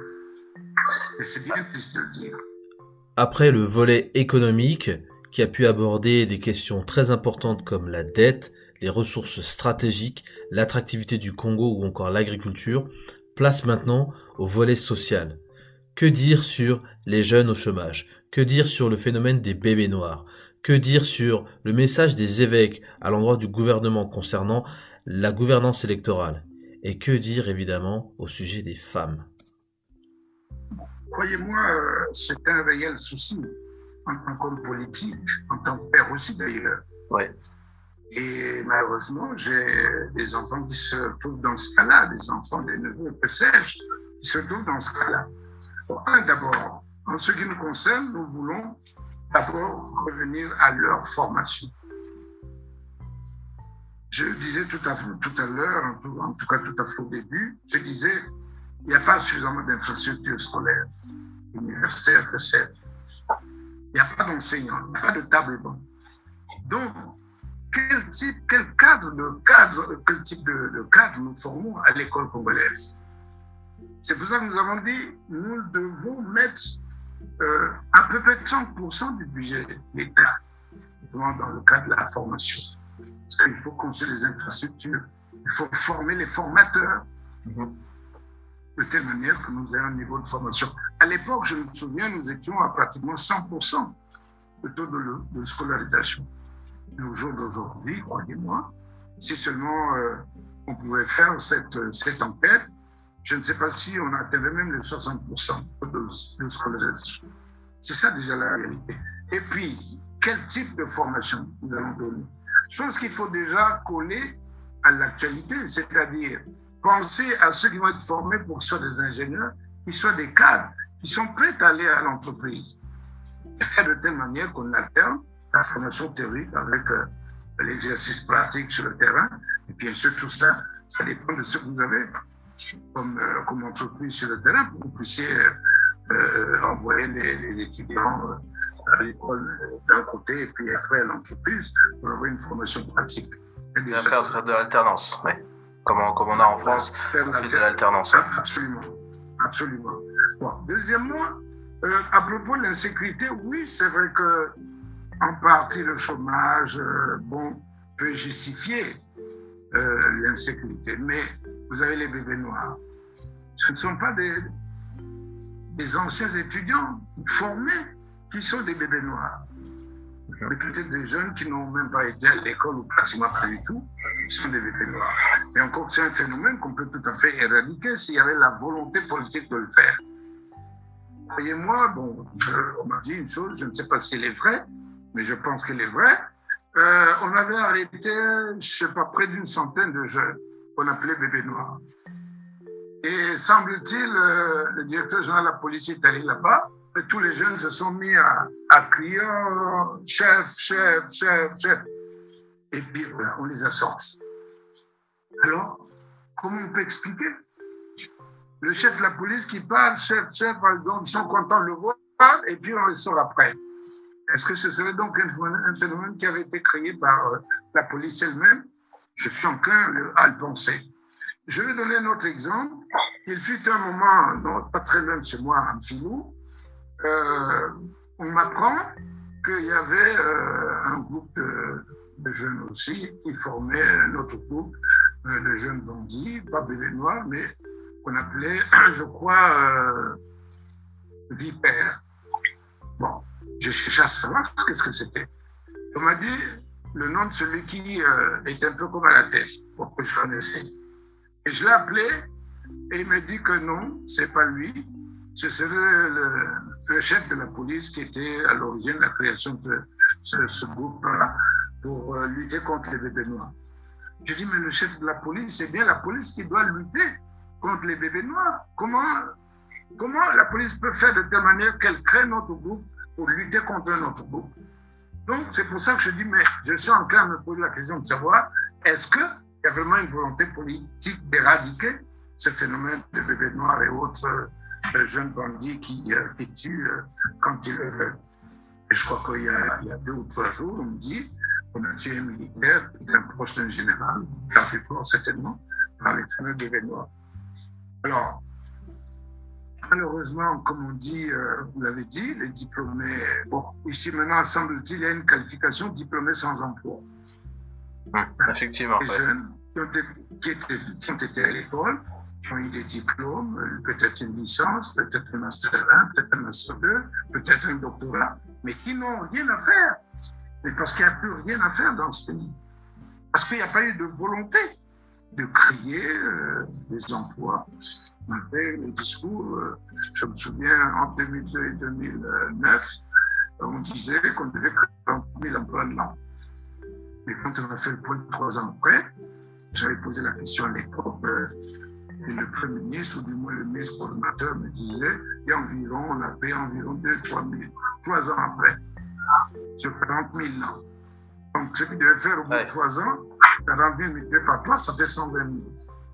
Et c'est bien triste de le dire. Après le volet économique, qui a pu aborder des questions très importantes comme la dette, les ressources stratégiques, l'attractivité du Congo ou encore l'agriculture, place maintenant au volet social. Que dire sur les jeunes au chômage? Que dire sur le phénomène des bébés noirs? Que dire sur le message des évêques à l'endroit du gouvernement concernant la gouvernance électorale? Et que dire évidemment au sujet des femmes? Croyez-moi, c'est un réel souci en tant qu'homme politique, en tant que père aussi d'ailleurs. Ouais. Et malheureusement, j'ai des enfants qui se trouvent dans ce cas-là, des enfants, des neveux, que sais-je, qui se trouvent dans ce cas-là. D'abord, en ce qui nous concerne, nous voulons d'abord revenir à leur formation. Je disais tout à l'heure, en tout cas tout à fait au début, je disais, il n'y a pas suffisamment d'infrastructures scolaires, universitaires, que c'est. Il n'y a pas d'enseignants, il n'y a pas de table banc. Donc, quel type de cadre nous formons à l'école congolaise? C'est pour ça que nous avons dit, nous devons mettre à peu près 30% du budget de l'État, dans le cadre de la formation. Parce qu'il faut construire les infrastructures, il faut former les formateurs. De telle manière que nous ayons un niveau de formation. À l'époque, je me souviens, nous étions à pratiquement 100% de taux de scolarisation. Et au jour d'aujourd'hui, croyez-moi, si seulement on pouvait faire cette enquête, je ne sais pas si on atteindrait même les 60% de scolarisation. C'est ça déjà la réalité. Et puis, quel type de formation nous allons donner? Je pense qu'il faut déjà coller à l'actualité, c'est-à-dire penser à ceux qui vont être formés pour qu'ils soient des ingénieurs, qu'ils soient des cadres, qui sont prêts à aller à l'entreprise. Et faire de telle manière qu'on alterne la formation théorique avec l'exercice pratique sur le terrain. Et bien sûr, tout ça, ça dépend de ce que vous avez comme entreprise sur le terrain pour que vous puissiez envoyer les étudiants à l'école d'un côté et puis après à l'entreprise pour avoir une formation pratique. Et après, faire de l'alternance, oui. Comme on a en France, on fait de l'alternance. Absolument, absolument. Bon. Deuxièmement, à propos de l'insécurité, oui, c'est vrai que en partie le chômage peut justifier l'insécurité, mais vous avez les bébés noirs. Ce ne sont pas des anciens étudiants formés qui sont des bébés noirs. Mais peut-être des jeunes qui n'ont même pas été à l'école ou pratiquement pas du tout, sont des bébés noirs. Et encore, c'est un phénomène qu'on peut tout à fait éradiquer s'il y avait la volonté politique de le faire. Croyez-moi, on m'a dit une chose, je ne sais pas si elle est vraie, mais je pense qu'elle est vraie. On avait arrêté, je ne sais pas, près d'une centaine de jeunes qu'on appelait bébés noirs. Et semble-t-il, le directeur général de la police est allé là-bas, et tous les jeunes se sont mis à crier oh, « chef, chef, chef, chef ». Et puis voilà, on les a sortis. Alors, comment on peut expliquer? Le chef de la police qui parle, chef, chef, donc ils sont contents de le voir, et puis on les sort après. Est-ce que ce serait donc un phénomène qui avait été créé par la police elle-même? Je suis enclin à le penser. Je vais donner un autre exemple. il fut un moment, non, pas très loin de chez moi, en Filou, on m'apprend qu'il y avait un groupe de jeunes aussi qui formait notre groupe de jeunes bandits, pas bébés noirs, mais qu'on appelait, je crois, Vipère. Bon, j'ai cherché à savoir qu'est-ce que c'était. On m'a dit le nom de celui qui était un peu comme à la tête, pour que je connaissais. Et je l'ai appelé et il m'a dit que non, c'est pas lui. Ce serait le chef de la police qui était à l'origine de la création de ce groupe-là pour lutter contre les bébés noirs. Je dis, mais le chef de la police, c'est bien la police qui doit lutter contre les bébés noirs. Comment la police peut faire de telle manière qu'elle crée notre groupe pour lutter contre notre groupe? Donc, c'est pour ça que je dis, mais je suis en train de me poser la question de savoir, est-ce qu'il y a vraiment une volonté politique d'éradiquer ce phénomène de bébés noirs et autres jeunes bandits qui tuent quand ils le veulent? Et je crois qu'il y a 2 ou 3 jours, on me dit qu'on a tué un militaire, un proche d'un général, la plupart certainement, par les fameux bébés noirs. Alors, malheureusement, comme on dit, vous l'avez dit, les diplômés, bon, ici maintenant, semble-t-il, il y a une qualification diplômé sans emploi. Effectivement. Les jeunes qui ont été à l'école, qui ont eu des diplômes, peut-être une licence, peut-être un master 1, peut-être un master 2, peut-être un doctorat, mais qui n'ont rien à faire. Mais parce qu'il n'y a plus rien à faire dans ce pays. Parce qu'il n'y a pas eu de volonté de créer des emplois. Malgré les discours, je me souviens, en 2002 et 2009, on disait qu'on devait créer 30 000 emplois de l'an. Mais quand on a fait le point 3 ans après, j'avais posé la question à l'époque, et le Premier ministre, ou du moins le ministre coordonnateur, me disait, il y a environ, on a payé environ 2-3 000, 3 ans après, sur 40 000 ans. Donc, ce qu'il devait faire au bout de 3 ans, 40 000 multiplié par 3, ça fait 120 000.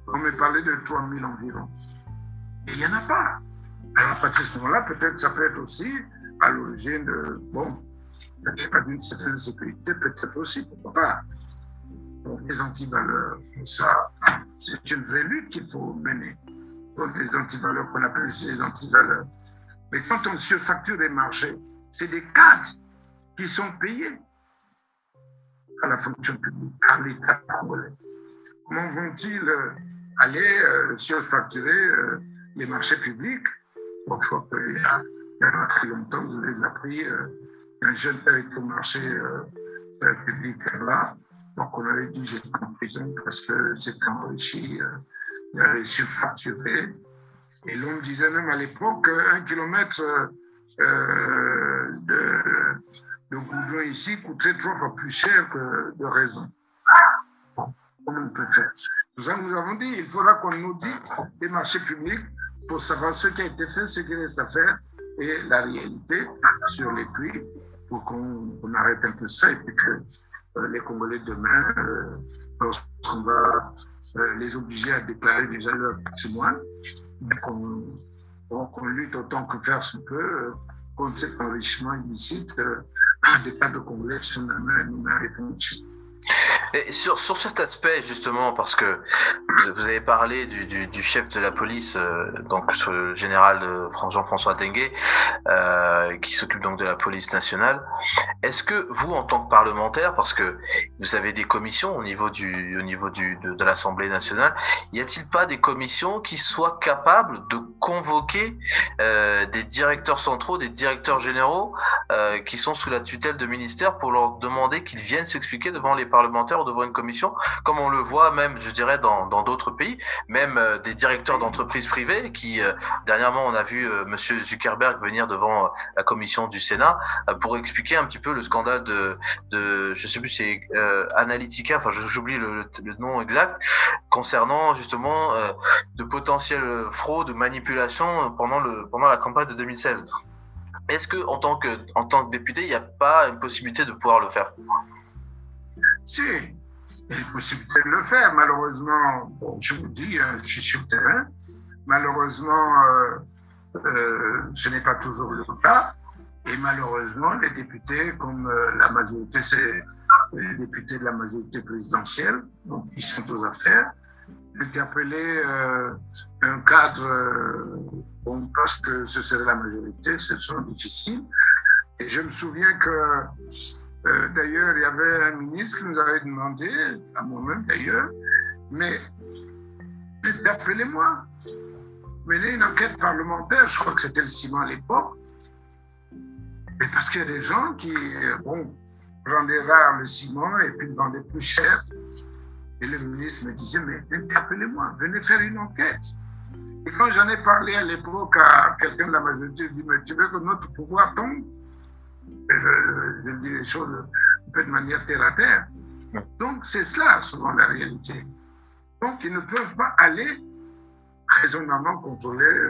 On me parlait de 3 000 environ. Et il n'y en a pas. Alors, à partir de ce moment-là, peut-être que ça peut être aussi à l'origine de, bon, peut-être pas d'une certaine sécurité, peut-être aussi, pourquoi pas. Donc, les antivaleurs, ça, c'est une vraie lutte qu'il faut mener contre les antivaleurs qu'on appelle ici les antivaleurs. Mais quand on surfacture les marchés, c'est des cadres qui sont payés à la fonction publique, par l'État congolais. Comment vont-ils aller surfacturer les marchés publics? Bon, je crois qu'il y a très longtemps, vous avez appris, un jeune père était au marché public là. Donc, on avait dit j'étais en prison parce que c'était enrichi, il avait surfacturé. Et l'on me disait même à l'époque, 1 kilomètre de goudron ici coûterait 3 fois plus cher que de raison. Bon, comment on peut faire? Nous avons dit il faudra qu'on audite les marchés publics pour savoir ce qui a été fait, ce qui reste à faire et la réalité sur les prix pour qu'on arrête un peu ça et puis que les Congolais demain, lorsqu'on va les obliger à déclarer déjà leur patrimoine, qu'on lutte autant que faire se peut contre cet enrichissement illicite des tas de Congolais qui sont nous réfléchis. Et sur cet aspect, justement, parce que vous avez parlé du chef de la police, donc le général Jean-François Dengue, qui s'occupe donc de la police nationale. Est-ce que vous, en tant que parlementaire, parce que vous avez des commissions au niveau de l'Assemblée nationale, y a-t-il pas des commissions qui soient capables de convoquer des directeurs centraux, des directeurs généraux qui sont sous la tutelle de ministères pour leur demander qu'ils viennent s'expliquer devant les parlementaires ou devant une commission, comme on le voit même, je dirais, dans d'autres pays, même des directeurs d'entreprises privées qui, dernièrement, on a vu Monsieur Zuckerberg venir devant la commission du Sénat pour expliquer un petit peu le scandale de je sais plus, c'est Analytica, enfin j'oublie le nom exact, concernant justement de potentielles fraudes ou manipulations pendant la campagne de 2016. Est-ce que en tant que député, il n'y a pas une possibilité de pouvoir le faire? Si, il y a une possibilité de le faire. Malheureusement, bon, je vous dis, je suis sur le terrain. Malheureusement, ce n'est pas toujours le cas. Et malheureusement, les députés, comme la majorité, c'est les députés de la majorité présidentielle, donc ils sont aux affaires, interpeller un cadre, parce que ce serait la majorité, ce sont difficiles. Et je me souviens que, d'ailleurs, il y avait un ministre qui nous avait demandé, à moi-même d'ailleurs, mais appelez-moi, menez une enquête parlementaire, je crois que c'était le ciment à l'époque, mais parce qu'il y a des gens qui, vendaient rare le ciment et puis le vendaient plus cher. Et le ministre me disait, mais appelez-moi, venez faire une enquête. Et quand j'en ai parlé à l'époque à quelqu'un de la majorité, je dis, mais tu veux que notre pouvoir tombe? Et je dis les choses un peu de manière terre à terre. Donc c'est cela, souvent, la réalité. Donc ils ne peuvent pas aller raisonnablement contrôler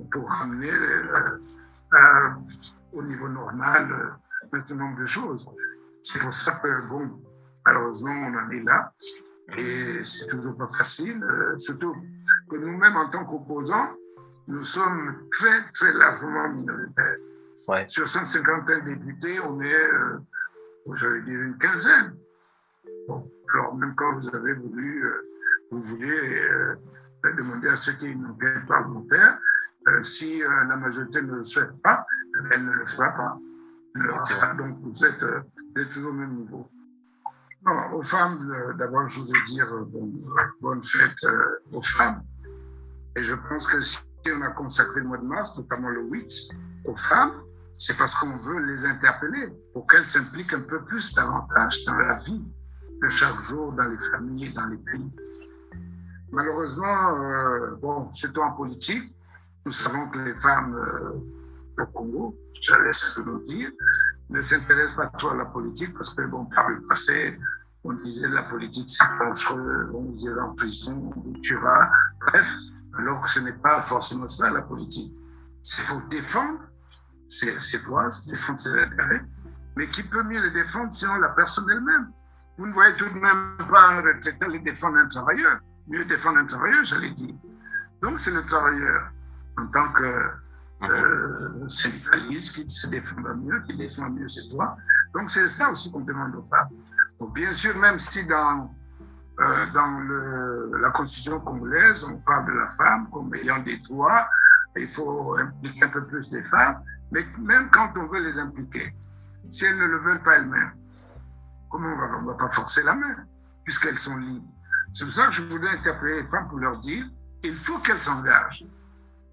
pour ramener au niveau normal un certain nombre de choses. C'est pour ça que, malheureusement, on en est là. Et c'est toujours pas facile, surtout que nous-mêmes, en tant qu'opposants, nous sommes très, très largement minoritaires. Ouais. Sur 150 députés, on est, j'allais dire, une quinzaine. Bon, alors, même quand vous avez voulu, vous voulez demander à ceux qui ont une enquête parlementaire, si la majorité ne le souhaite pas, elle ne le fera pas. Elle ne le fera pas. Donc, vous êtes toujours au même niveau. Non, aux femmes, d'abord, je voudrais dire bonne fête aux femmes. Et je pense que si on a consacré le mois de mars, notamment le 8, aux femmes, c'est parce qu'on veut les interpeller pour qu'elles s'impliquent un peu plus davantage dans la vie de chaque jour, dans les familles, dans les pays. Malheureusement, surtout en politique, nous savons que les femmes au Congo, je laisse le dire, ne s'intéressent pas trop à la politique parce que, par le passé, on disait la politique c'est dangereux, on disait en prison, on vous tuera, bref, alors que ce n'est pas forcément ça la politique. C'est pour défendre ses droits, défendre ses intérêts, mais qui peut mieux les défendre sinon la personne elle-même. Vous ne voyez tout de même pas un retraité aller défendre un travailleur, mieux défendre un travailleur, j'allais dire. Donc c'est le travailleur, en tant que syndicaliste, qui se défend mieux, qui défend mieux ses droits. Donc c'est ça aussi qu'on demande aux femmes. Donc, bien sûr, même si dans la constitution congolaise, on parle de la femme comme ayant des droits, il faut impliquer un peu plus les femmes, mais même quand on veut les impliquer, si elles ne le veulent pas elles-mêmes, comment on ne va pas forcer la main, puisqu'elles sont libres. C'est pour ça que je voudrais interpeller les femmes pour leur dire il faut qu'elles s'engagent.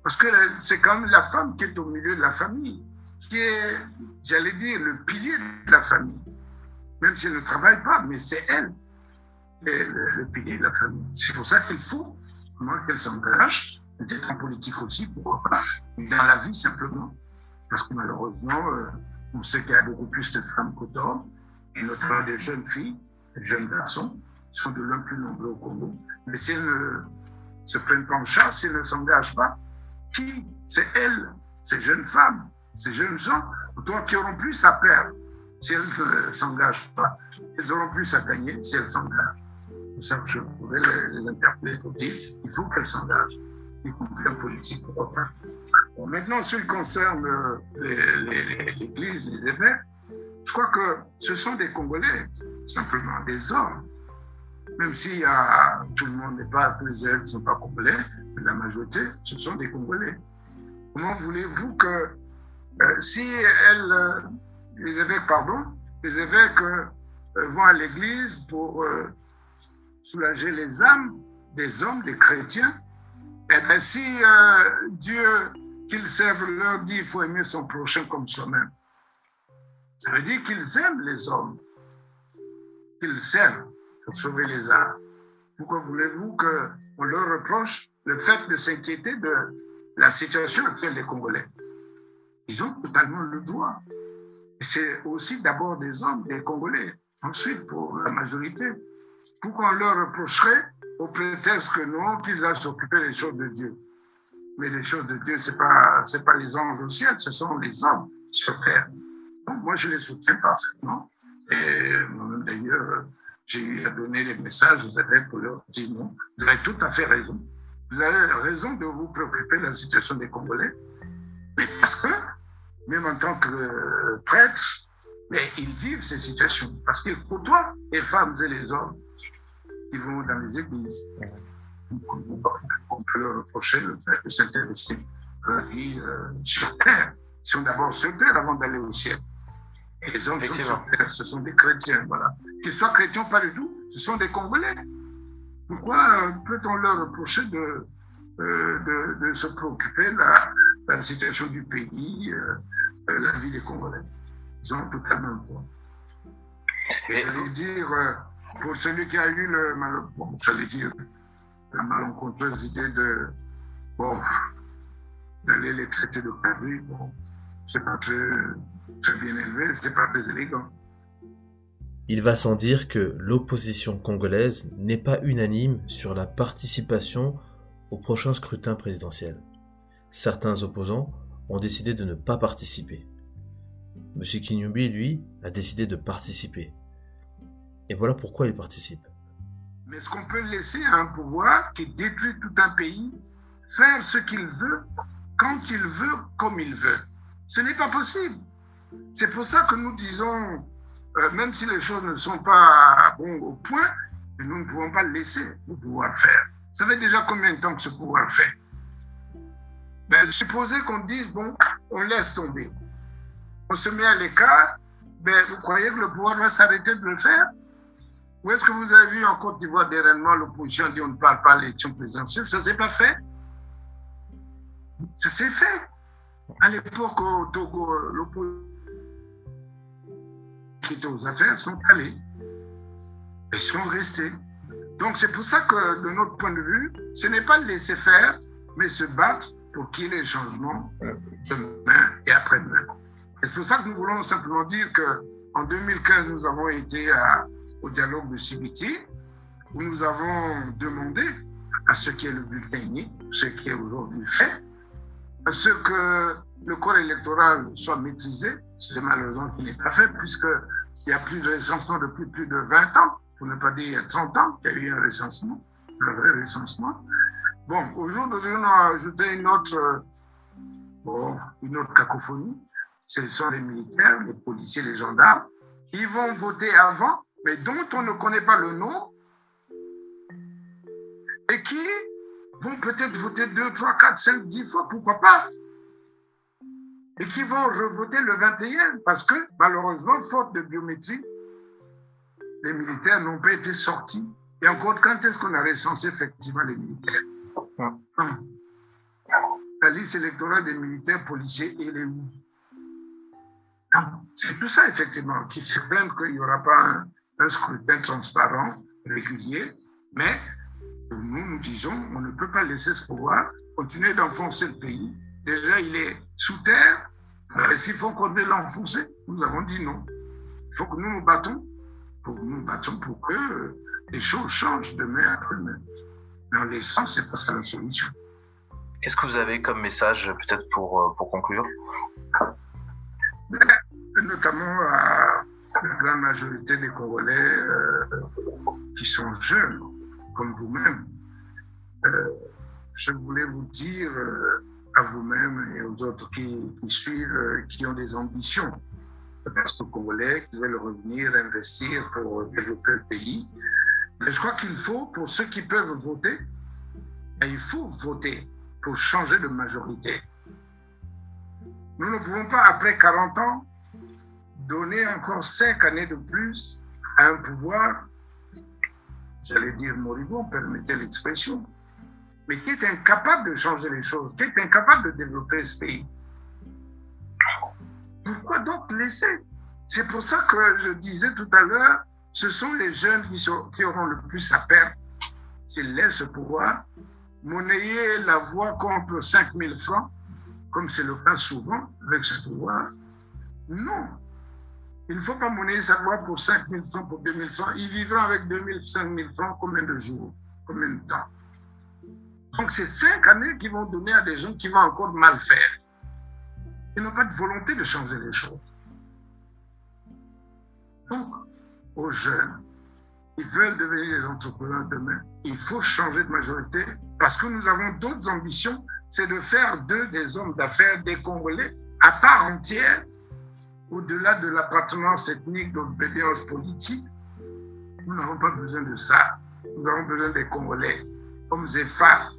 Parce que c'est quand même la femme qui est au milieu de la famille, qui est, j'allais dire, le pilier de la famille. Même si elle ne travaille pas, mais c'est elle, le pilier de la famille. C'est pour ça qu'il faut qu'elle s'engage, peut-être en politique aussi, pourquoi pas, dans la vie simplement. Parce que malheureusement, on sait qu'il y a beaucoup plus de femmes que d'hommes, et notamment des jeunes filles, des jeunes garçons, sont de l'un plus nombreux au Congo. Mais si elles ne se prennent pas en charge, si elles ne s'engagent pas, qui? C'est elles, ces jeunes femmes, ces jeunes gens, donc qui auront plus à perdre si elles ne s'engagent pas. Elles auront plus à gagner si elles s'engagent. C'est pour ça que je pourrais les interpeller pour dire il faut qu'elles s'engagent, y compris en politique. Bon, maintenant, en ce qui concerne l'Église, les évêques, je crois que ce sont des Congolais, simplement des hommes. Même si tout le monde n'est pas, tous les évêques ne sont pas Congolais, mais la majorité, ce sont des Congolais. Comment voulez-vous que si les évêques vont à l'église pour soulager les âmes des hommes, des chrétiens, et bien si Dieu qu'ils servent leur dit qu'il faut aimer son prochain comme soi-même, ça veut dire qu'ils aiment les hommes, qu'ils servent pour sauver les âmes. Pourquoi voulez-vous qu'on leur reproche le fait de s'inquiéter de la situation actuelle des Congolais? Ils ont totalement le droit. C'est aussi d'abord des hommes, des Congolais. Ensuite, pour la majorité, pourquoi on leur reprocherait au prétexte que non, qu'ils aillent s'occuper des choses de Dieu? Mais les choses de Dieu, c'est pas les anges au ciel, ce sont les hommes sur terre. Donc moi, je les soutiens parfaitement. Et moi-même, d'ailleurs, j'ai eu à donner les messages aux évêques pour leur dire non, vous avez tout à fait raison. Vous avez raison de vous préoccuper de la situation des Congolais. Mais parce que, même en tant que prêtre, mais ils vivent ces situations. Parce qu'ils côtoient les femmes et les hommes qui vont dans les églises. reprocher le fait de s'intéresser à la vie sur Terre. Ils sont d'abord sur Terre avant d'aller au ciel. Et les hommes sont sur Terre, ce sont des chrétiens, voilà. Qu'ils soient chrétiens ou pas du tout, ce sont des Congolais. Pourquoi peut-on leur reprocher de se préoccuper de la situation du pays, la vie des Congolais? Ils ont totalement le droit. Et j'allais dire, pour celui qui a eu la malencontreuse idée d'aller les traiter de Paris, c'est pas très bien élevé, c'est pas très élégant. Il va sans dire que l'opposition congolaise n'est pas unanime sur la participation au prochain scrutin présidentiel. Certains opposants ont décidé de ne pas participer. M. Kinyumbi, lui, a décidé de participer. Et voilà pourquoi il participe. Mais est-ce qu'on peut laisser un pouvoir qui détruit tout un pays faire ce qu'il veut, quand il veut, comme il veut? Ce n'est pas possible. C'est pour ça que nous disons, même si les choses ne sont pas au point, nous ne pouvons pas laisser le pouvoir faire. Ça fait déjà combien de temps que ce pouvoir fait? Supposez qu'on dise, on laisse tomber. On se met à l'écart, vous croyez que le pouvoir va s'arrêter de le faire? Où est-ce que vous avez vu en Côte d'Ivoire dernièrement l'opposition dit on ne parle pas de l'élection présidentielle? Ça ne s'est pas fait. Ça s'est fait. À l'époque, au Togo, l'opposition qui était aux affaires sont allés. Ils sont restés. Donc c'est pour ça que, de notre point de vue, ce n'est pas laisser faire, mais se battre pour qu'il y ait des changements demain et après-demain. Et c'est pour ça que nous voulons simplement dire qu'en 2015, nous avons été au dialogue de Sibiti, où nous avons demandé à ce qui est le bulletin unique, ce qui est aujourd'hui fait, à ce que le corps électoral soit maîtrisé. C'est malheureusement qu'il n'est pas fait, puisqu'il y a plus de recensement depuis plus de 20 ans, pour ne pas dire 30 ans, qu'il y a eu un recensement, un vrai recensement. Au jour d'aujourd'hui, on a ajouté une autre cacophonie. Ce sont les militaires, les policiers, les gendarmes, qui vont voter avant, mais dont on ne connaît pas le nom, et qui vont peut-être voter 2, 3, 4, 5, 10 fois, pourquoi pas, et qui vont revoter le 21, parce que malheureusement, faute de biométrie, les militaires n'ont pas été sortis. Et encore, quand est-ce qu'on a recensé effectivement les militaires? La liste électorale des militaires, policiers et les où? C'est tout ça, effectivement, qui se plaignent qu'il n'y aura pas un scrutin transparent, régulier, mais nous disons, on ne peut pas laisser ce pouvoir continuer d'enfoncer le pays. Déjà, il est sous terre. Est-ce qu'il faut qu'on vienne l'enfoncer? Nous avons dit non. Il faut que nous nous battons pour que les choses changent demain après-demain. Mais en laissant, c'est pas ça la solution. Qu'est-ce que vous avez comme message, peut-être, pour conclure? Notamment à la grande majorité des Congolais qui sont jeunes, comme vous-même. Je voulais vous dire à vous-même et aux autres qui suivent, qui ont des ambitions, parce que les Congolais qui veulent revenir, investir pour développer le pays. Mais je crois qu'il faut, pour ceux qui peuvent voter, il faut voter pour changer de majorité. Nous ne pouvons pas, après 40 ans, donner encore 5 années de plus à un pouvoir, j'allais dire moribond, permettez l'expression, mais qui est incapable de changer les choses, qui est incapable de développer ce pays. Pourquoi donc laisser? C'est pour ça que je disais tout à l'heure, ce sont les jeunes qui auront le plus à perdre s'ils laissent ce pouvoir, monnayer la voix contre 5 000 francs, comme c'est le cas souvent avec ce pouvoir. Non. Il ne faut pas monnayer sa voix pour 5 000 francs, pour 2 000 francs. Ils vivront avec 2 000, 5 000 francs combien de jours, combien de temps? Donc, c'est 5 années qu'ils vont donner à des gens qui vont encore mal faire. Ils n'ont pas de volonté de changer les choses. Donc, aux jeunes qui veulent devenir des entrepreneurs demain, il faut changer de majorité parce que nous avons d'autres ambitions, c'est de faire d'eux des hommes d'affaires, des Congolais à part entière, au-delà de l'appartenance ethnique, de l'obédience politique. Nous n'avons pas besoin de ça. Nous avons besoin des Congolais, hommes et femmes,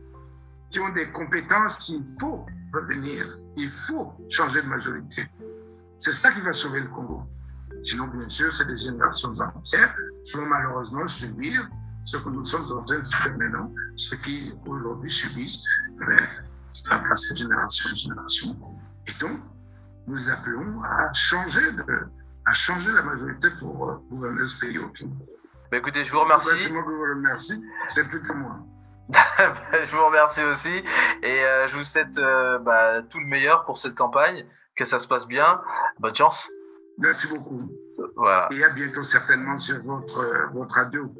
qui ont des compétences, il faut revenir, il faut changer de majorité. C'est ça qui va sauver le Congo. Sinon, bien sûr, c'est des générations entières qui vont malheureusement subir ce que nous sommes en train de faire maintenant, ce qui aujourd'hui subissent, ça passe de génération en génération. Et donc, nous appelons à changer la majorité pour gouverner ce pays autour. Bah, écoutez, je vous remercie. C'est moi qui vous remercie, c'est plus que moi. Je vous remercie aussi et je vous souhaite tout le meilleur pour cette campagne, que ça se passe bien. Bonne chance. Merci beaucoup. Voilà. Et à bientôt certainement sur votre radio.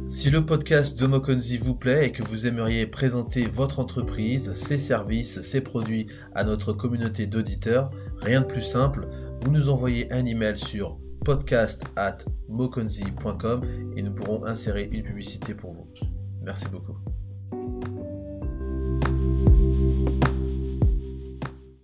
Si le podcast de Mokonzi vous plaît et que vous aimeriez présenter votre entreprise, ses services, ses produits à notre communauté d'auditeurs, rien de plus simple, vous nous envoyez un email sur podcast@mokonzi.com et nous pourrons insérer une publicité pour vous. Merci beaucoup.